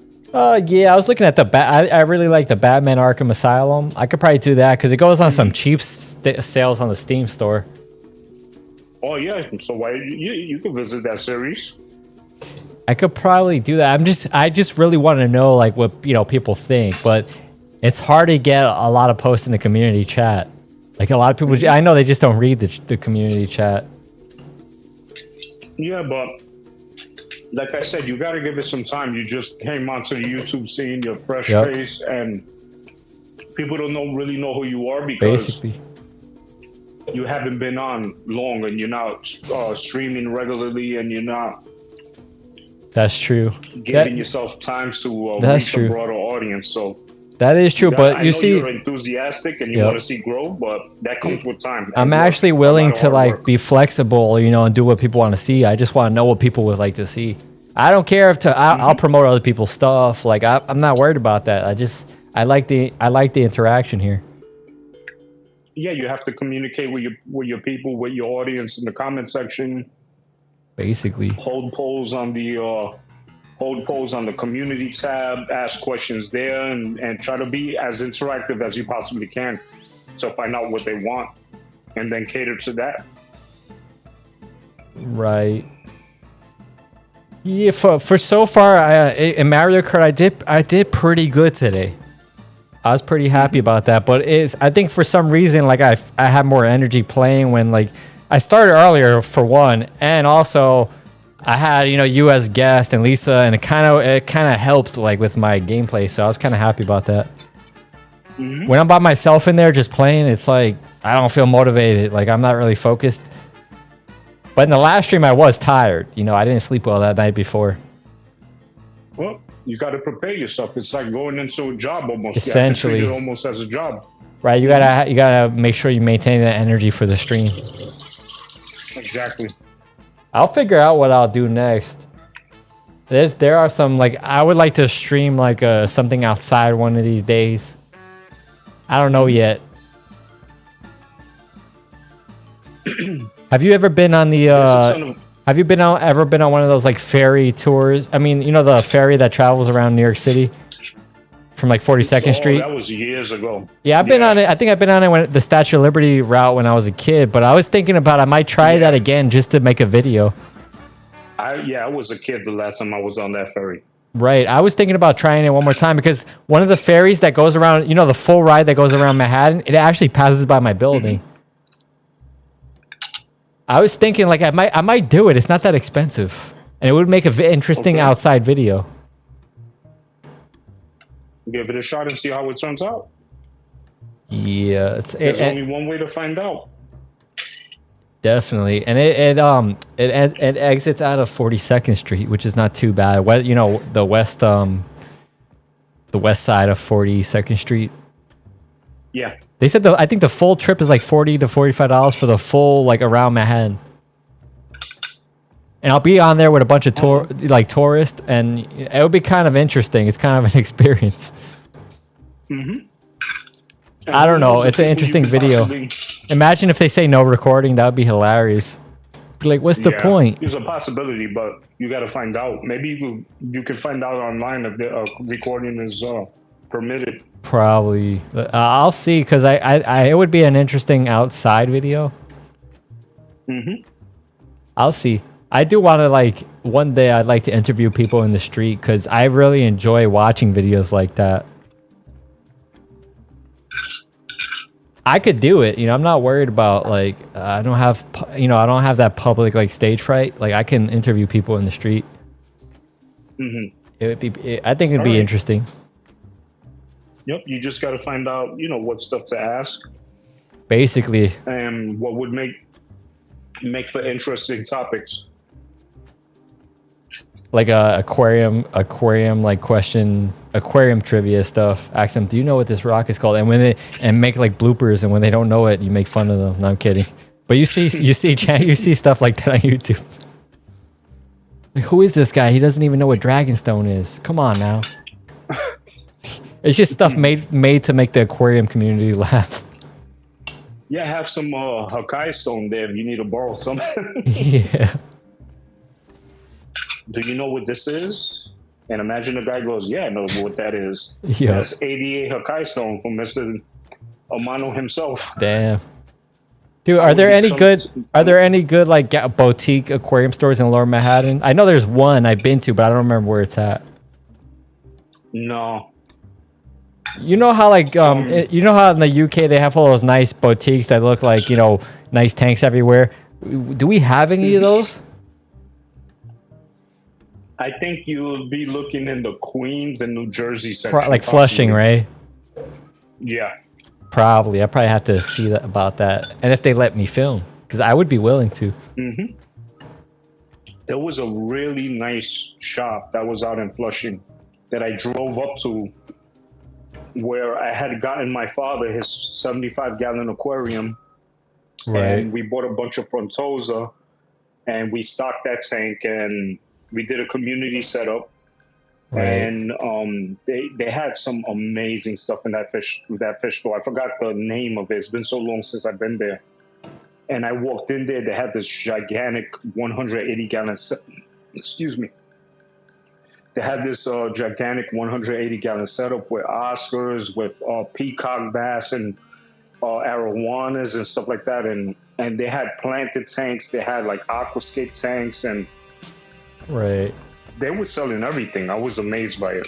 Yeah, I was looking at I really like the Batman Arkham Asylum. I could probably do that because it goes on some cheap sales on the Steam store. Oh yeah, so why you could visit that series? I could probably do that. I just really want to know like what people think, but it's hard to get a lot of posts in the community chat. Like a lot of people, I know they just don't read the community chat. Yeah, but like I said, you got to give it some time. You just came onto the YouTube seeing your fresh face, and people don't really know who you are because basically you haven't been on long, and you're not streaming regularly, and you're not. That's true. Giving yourself time to reach a broader audience. So that is true, but you see, you're enthusiastic and you want to see growth, but that comes with time. I'm actually willing to like be flexible, and do what people want to see. I just want to know what people would like to see. I don't care if I'll promote other people's stuff. Like I'm not worried about that. I like the interaction here. Yeah, you have to communicate with your people, with your audience in the comment section. Basically, hold polls on the community tab, ask questions there, and try to be as interactive as you possibly can to find out what they want and then cater to that. Right. Yeah, for so far, in Mario Kart, I did pretty good today. I was pretty happy about that, but I think for some reason, like I had more energy playing when like I started earlier for one, and also I had you as guest and Lisa, and it kind of helped like with my gameplay, so I was kind of happy about that. When I'm by myself in there just playing, it's like I don't feel motivated, like I'm not really focused. But in the last stream, I was tired. I didn't sleep well that night before. Well, you got to prepare yourself. It's like going into a job almost. Essentially, you have to treat it almost as a job. Right. You gotta make sure you maintain that energy for the stream. Exactly. I'll figure out what I'll do next. There are some like I would like to stream like something outside one of these days. I don't know yet. Have you ever been on the Have you ever been on one of those like ferry tours? I mean, the ferry that travels around New York City from like 42nd Street. That was years ago. Yeah, I've been on it. I think I've been on it when the Statue of Liberty route when I was a kid. But I was thinking about I might try that again just to make a video. I was a kid the last time I was on that ferry. Right. I was thinking about trying it one more time because one of the ferries that goes around, the full ride that goes around Manhattan, it actually passes by my building. I was thinking like I might do it. It's not that expensive, and it would make an interesting outside video. Give it a shot and see how it turns out. Yeah, there's only one way to find out. Definitely, and it exits out of 42nd Street, which is not too bad. The west side of 42nd Street. Yeah. They said I think the full trip is like $40 to $45 for the full like around Manhattan. And I'll be on there with a bunch of tourists, and it would be kind of interesting. It's kind of an experience. I don't know. It's an interesting video. Imagine if they say no recording. That would be hilarious. Like, what's the point? There's a possibility, but you got to find out. Maybe you can find out online if the recording is permitted. Probably. I'll see, because it would be an interesting outside video. I'll see. I do want to, like, one day I'd like to interview people in the street, because I really enjoy watching videos like that. I could do it, I'm not worried about, like, I don't have that public, like, stage fright. Like, I can interview people in the street. It would be, I think it'd be interesting. Yep, you just got to find out, what stuff to ask Basically, and what would make for interesting topics. like a aquarium like question, aquarium trivia stuff. Ask them, do you know what this rock is called? And make like bloopers, and when they don't know it, you make fun of them. No, I'm kidding. But you see stuff like that on YouTube. Like, who is this guy? He doesn't even know what Dragonstone is. Come on now. It's just stuff made to make the aquarium community laugh. Yeah, have some Hakai stone there if you need to borrow some. Yeah. Do you know what this is? And imagine the guy goes, yeah, I know what that is. Yeah. That's 88 Hakai stone from Mr. Amano himself. Damn. Dude, are there any good like boutique aquarium stores in Lower Manhattan? I know there's one I've been to, but I don't remember where it's at. No. You know how like you know how in the UK they have all those nice boutiques that look like, nice tanks everywhere? Do we have any of those? I think you'll be looking in the Queens and New Jersey section. Like Flushing, right? Yeah. Probably. I probably have to see about that. And if they let me film, because I would be willing to. Mm-hmm. There was a really nice shop that was out in Flushing that I drove up to, where I had gotten my father his 75-gallon aquarium. Right. And we bought a bunch of Frontosa, and we stocked that tank, and we did a community setup. Right. And they had some amazing stuff in that fish store. I forgot the name of it. It's been so long since I've been there. And I walked in there. They had this gigantic 180-gallon. Excuse me. They had this gigantic 180-gallon setup with Oscars, with peacock bass and arowanas and stuff like that. And they had planted tanks. They had like aquascape tanks, and right. They were selling everything. I was amazed by it.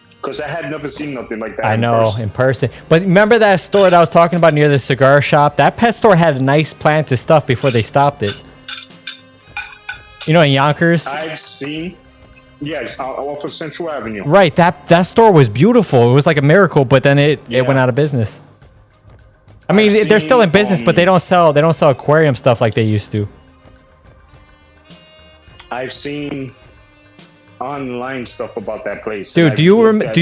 Because I had never seen nothing like that. I know, in person. But remember that store that I was talking about near the cigar shop? That pet store had nice planted stuff before they stopped it. In Yonkers? I've seen... Yes, off of Central Avenue. Right, that store was beautiful. It was like a miracle, but then it went out of business. I mean, they're still in business, but they don't sell aquarium stuff like they used to. I've seen online stuff about that place. Dude, do you remember?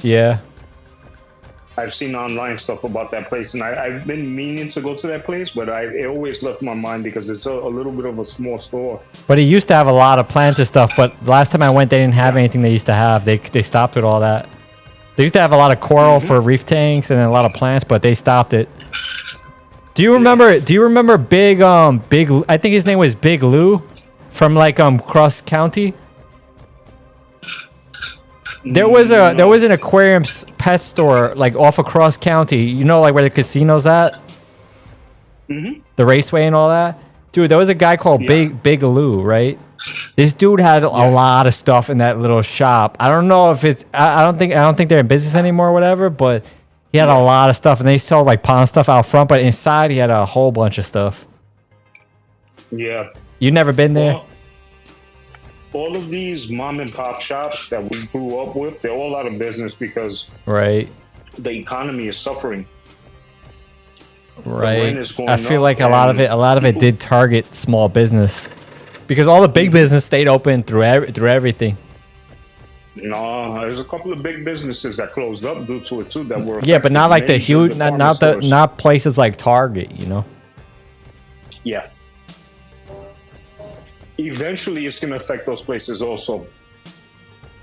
Yeah. I've seen online stuff about that place, and I've been meaning to go to that place, but it always left my mind because it's a little bit of a small store. But it used to have a lot of planted stuff, but last time I went, they didn't have anything they used to have. They stopped with all that. They used to have a lot of coral for reef tanks and then a lot of plants, but they stopped it. Do you remember? Do you remember Big? I think his name was Big Lou, from like Cross County. There was an aquarium pet store like off of Cross County. Like where the casino's at, the raceway and all that. Dude, there was a guy called Big Lou, right? This dude had a lot of stuff in that little shop. I don't know if it's. I don't think they're in business anymore or whatever. But he had a lot of stuff, and they sold like pond stuff out front. But inside, he had a whole bunch of stuff. Yeah. You never been there? Well, all of these mom and pop shops that we grew up with, they're all out of business because the economy is suffering. Right. I feel like a lot of it did target small business because all the big business stayed open through everything. No, there's a couple of big businesses that closed up due to it too. That were but not like the huge, not places like Target, Yeah. Eventually, it's going to affect those places also.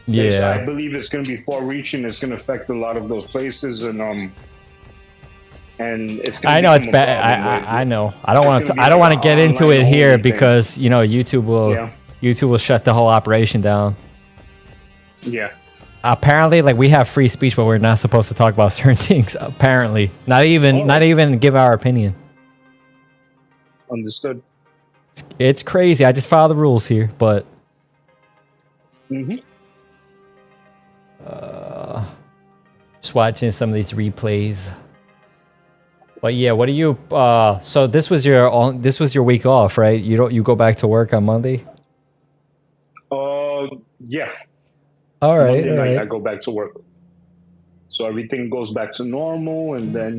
Yeah, I believe it's going to be far-reaching. It's going to affect a lot of those places, and it's. Gonna I know it's bad. I know. I don't want to. I don't want to get into it here because YouTube will shut the whole operation down. Yeah. Apparently, like we have free speech, but we're not supposed to talk about certain things. Apparently, not even give our opinion. Understood. It's crazy. I just follow the rules here, but just watching some of these replays. But yeah, what do you? So this was your week off, right? You go back to work on Monday. Yeah. All right. Monday night I go back to work. so everything goes back to normal. And then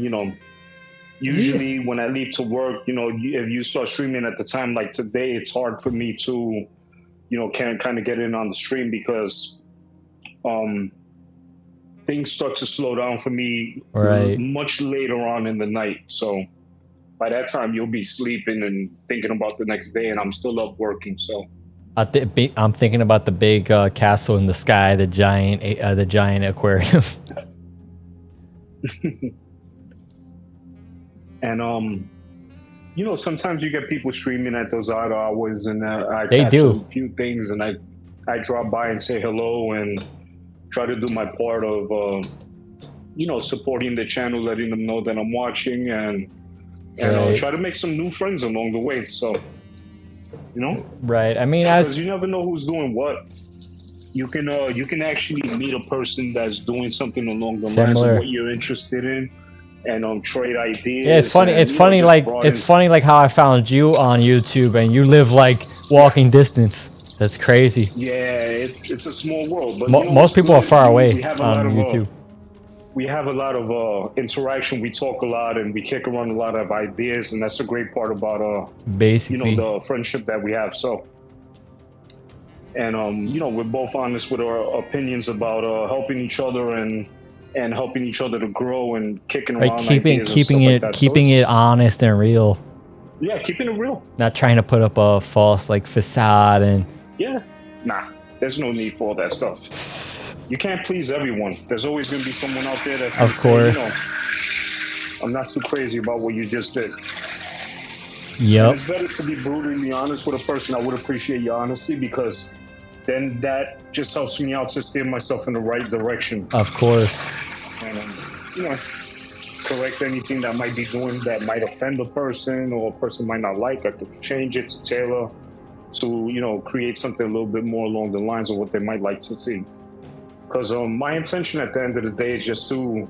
usually when I leave to work, if you start streaming at the time like today, it's hard for me to can kind of get in on the stream because things start to slow down for me much later on in the night. So by that time you'll be sleeping and thinking about the next day, and I'm still up working. So I'm thinking about the big castle in the sky, the giant aquarium. And sometimes you get people streaming at those odd hours, and I they catch do a few things, and I drop by and say hello and try to do my part of supporting the channel, letting them know that I'm watching, and try to make some new friends along the way. So right. I mean, because you never know who's doing what. You can actually meet a person that's doing something along the lines of what you're interested in, and trade ideas. Yeah, it's funny. It's funny like how I found you on YouTube, and you live like walking distance. That's crazy. Yeah, it's a small world. But most people are far away on YouTube. We have a lot of interaction. We talk a lot, and we kick around a lot of ideas, and that's a great part about basically the friendship that we have. So, and we're both honest with our opinions about helping each other and helping each other to grow and kicking around keeping it honest and real. Yeah, keeping it real. Not trying to put up a false facade and. Yeah, nah. There's no need for all that stuff. You can't please everyone. There's always going to be someone out there that's of course. Say, I'm not too crazy about what you just did. Yep. And it's better to be brutally honest with a person. I would appreciate your honesty, because then that just helps me out to steer myself in the right direction. Of course. And correct anything that might be doing that might offend a person or a person might not like. I could change it to tailor to create something a little bit more along the lines of what they might like to see. Because my intention at the end of the day is just to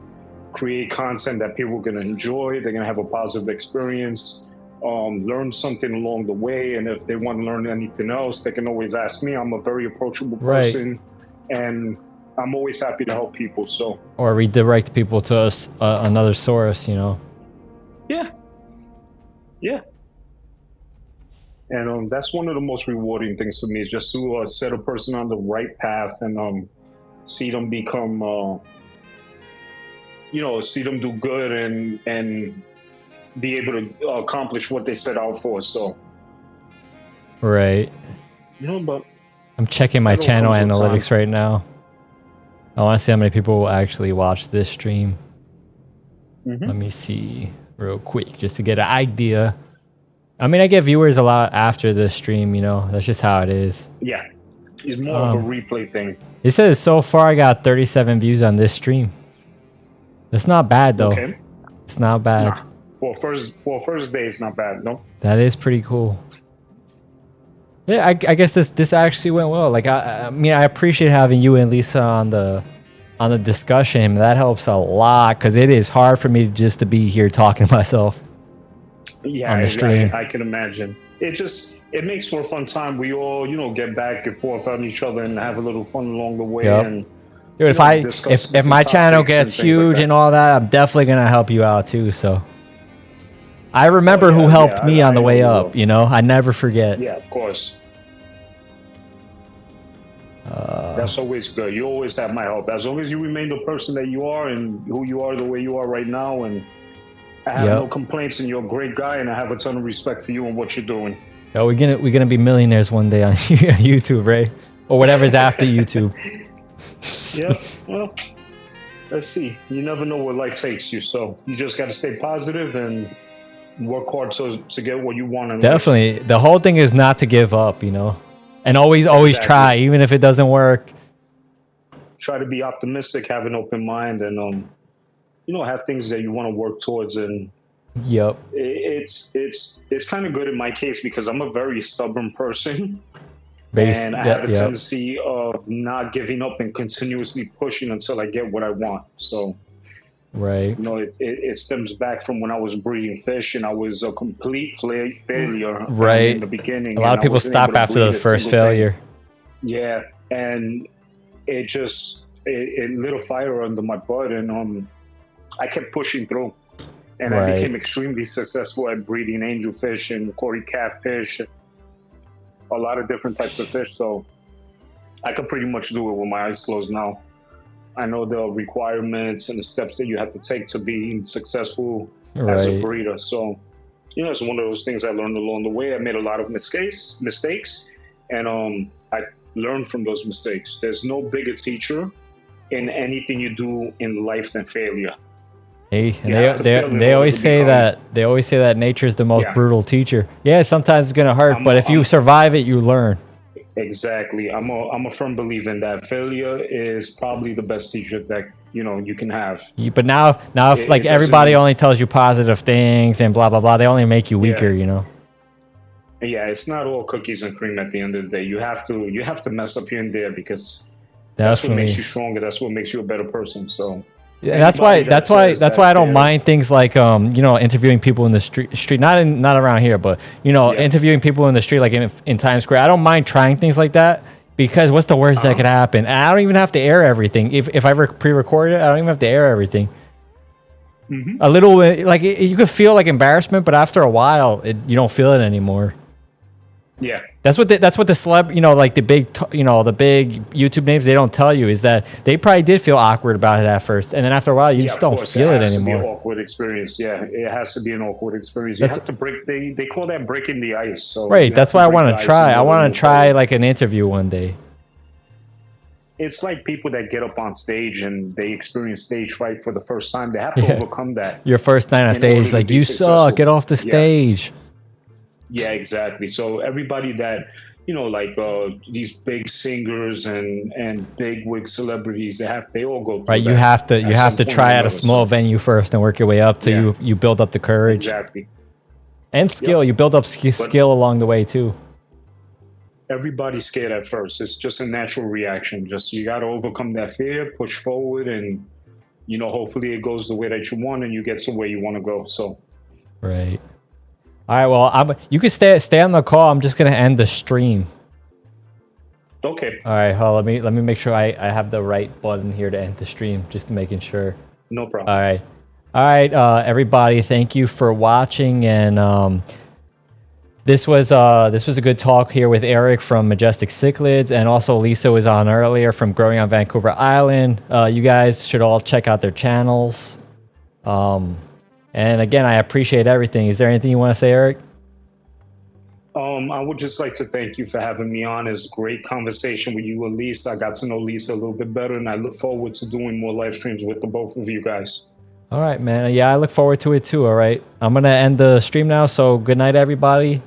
create content that people are going to enjoy. They're going to have a positive experience, learn something along the way, and if they want to learn anything else, they can always ask me. I'm a very approachable person, and I'm always happy to help people. So or redirect people to another source, Yeah. And that's one of the most rewarding things for me, is just to set a person on the right path and see them become, see them do good and be able to accomplish what they set out for. So, right. But I'm checking my channel analytics right now. I want to see how many people actually watch this stream. Mm-hmm. Let me see real quick, just to get an idea. I mean, I get viewers a lot after the stream, that's just how it is. Yeah, it's more of a replay thing. It says so far I got 37 views on this stream. That's not bad though. Okay. It's not bad. Nah. For first day, it's not bad, no? That is pretty cool. Yeah, I guess this actually went well. Like I mean, I appreciate having you and Lisa on the discussion. That helps a lot, because it is hard for me just to be here talking to myself. Yeah, on the stream. I can imagine. It makes for a fun time. We all, get back and forth on each other and have a little fun along the way. Yep. And dude, if my channel gets huge and all that, I'm definitely gonna help you out too. So I remember who helped me on the way up. I never forget. Yeah, of course. That's always good. You always have my help, as long as you remain the person that you are and who you are, the way you are right now. And I have no complaints, and you're a great guy, and I have a ton of respect for you and what you're doing. Oh, we're gonna be millionaires one day on YouTube, right? Or whatever's after YouTube. Yeah, well, let's see. You never know where life takes you, so you just got to stay positive and work hard to get what you want. Definitely, the whole thing is not to give up, and always try, even if it doesn't work. Try to be optimistic, have an open mind, and have things that you want to work towards. And yep, it's kind of good in my case, because I'm a very stubborn person. And I have a tendency of not giving up and continuously pushing until I get what I want. So, right. It stems back from when I was breeding fish, and I was a complete failure. Right. In the beginning. A lot of people stop after the first failure. Yeah. And it just, it lit a fire under my butt, and I kept pushing through. And I became extremely successful at breeding angelfish and Cory catfish, a lot of different types of fish. So I could pretty much do it with my eyes closed now. I know the requirements and the steps that you have to take to be successful as a breeder. So, it's one of those things I learned along the way. I made a lot of mistakes, and I learned from those mistakes. There's no bigger teacher in anything you do in life than failure. Hey, and they always say that nature is the most brutal teacher. Yeah, sometimes it's gonna hurt, but if you survive it, you learn. Exactly. I'm a firm believer in that. Failure is probably the best teacher that you can have. But now if like everybody only tells you positive things and blah blah blah, they only make you weaker. Yeah, it's not all cookies and cream at the end of the day. You have to mess up here and there, because that's what makes you stronger. That's what makes you a better person. So. And that's why I don't mind things like interviewing people in the street, not around here, but interviewing people in the street, like in Times Square. I don't mind trying things like that, because what's the worst that could happen? And I don't even have to air everything. If I pre-record it, I don't even have to air everything. Mm-hmm. A little like you could feel like embarrassment, but after a while, you don't feel it anymore. Yeah, that's what the celeb, like the big YouTube names, they don't tell you is that they probably did feel awkward about it at first, and then after a while, you just don't feel it anymore. It has to be an awkward experience. Yeah, it has to be an awkward experience. You have to break. They call that breaking the ice. So that's why I want to try. I want to try like an interview one day. It's like people that get up on stage and they experience stage fright for the first time. They have to overcome that. Your first night on stage, like you suck. Get off the stage. Yeah, exactly. So everybody that, these big singers and big wig celebrities, they all go through right. You have to try at a small venue first and work your way up till you build up the courage. Exactly. And skill. Yep. You build up skill along the way too. Everybody's scared at first. It's just a natural reaction. Just you got to overcome that fear, push forward, and hopefully it goes the way that you want and you get to where you want to go. So. Right. All right, well, you can stay on the call. I'm just gonna end the stream. Okay. All right, hold on, let me make sure I have the right button here to end the stream, just to making sure. No problem. All right, everybody, thank you for watching, and this was a good talk here with Eric from Majestic Cichlids, and also Lisa was on earlier from Growing on Vancouver Island. You guys should all check out their channels. And again, I appreciate everything. Is there anything you want to say, Eric? I would just like to thank you for having me on. It's a great conversation with you and Lisa. I got to know Lisa a little bit better, and I look forward to doing more live streams with the both of you guys. All right, man. Yeah, I look forward to it too, all right? I'm going to end the stream now, so good night, everybody.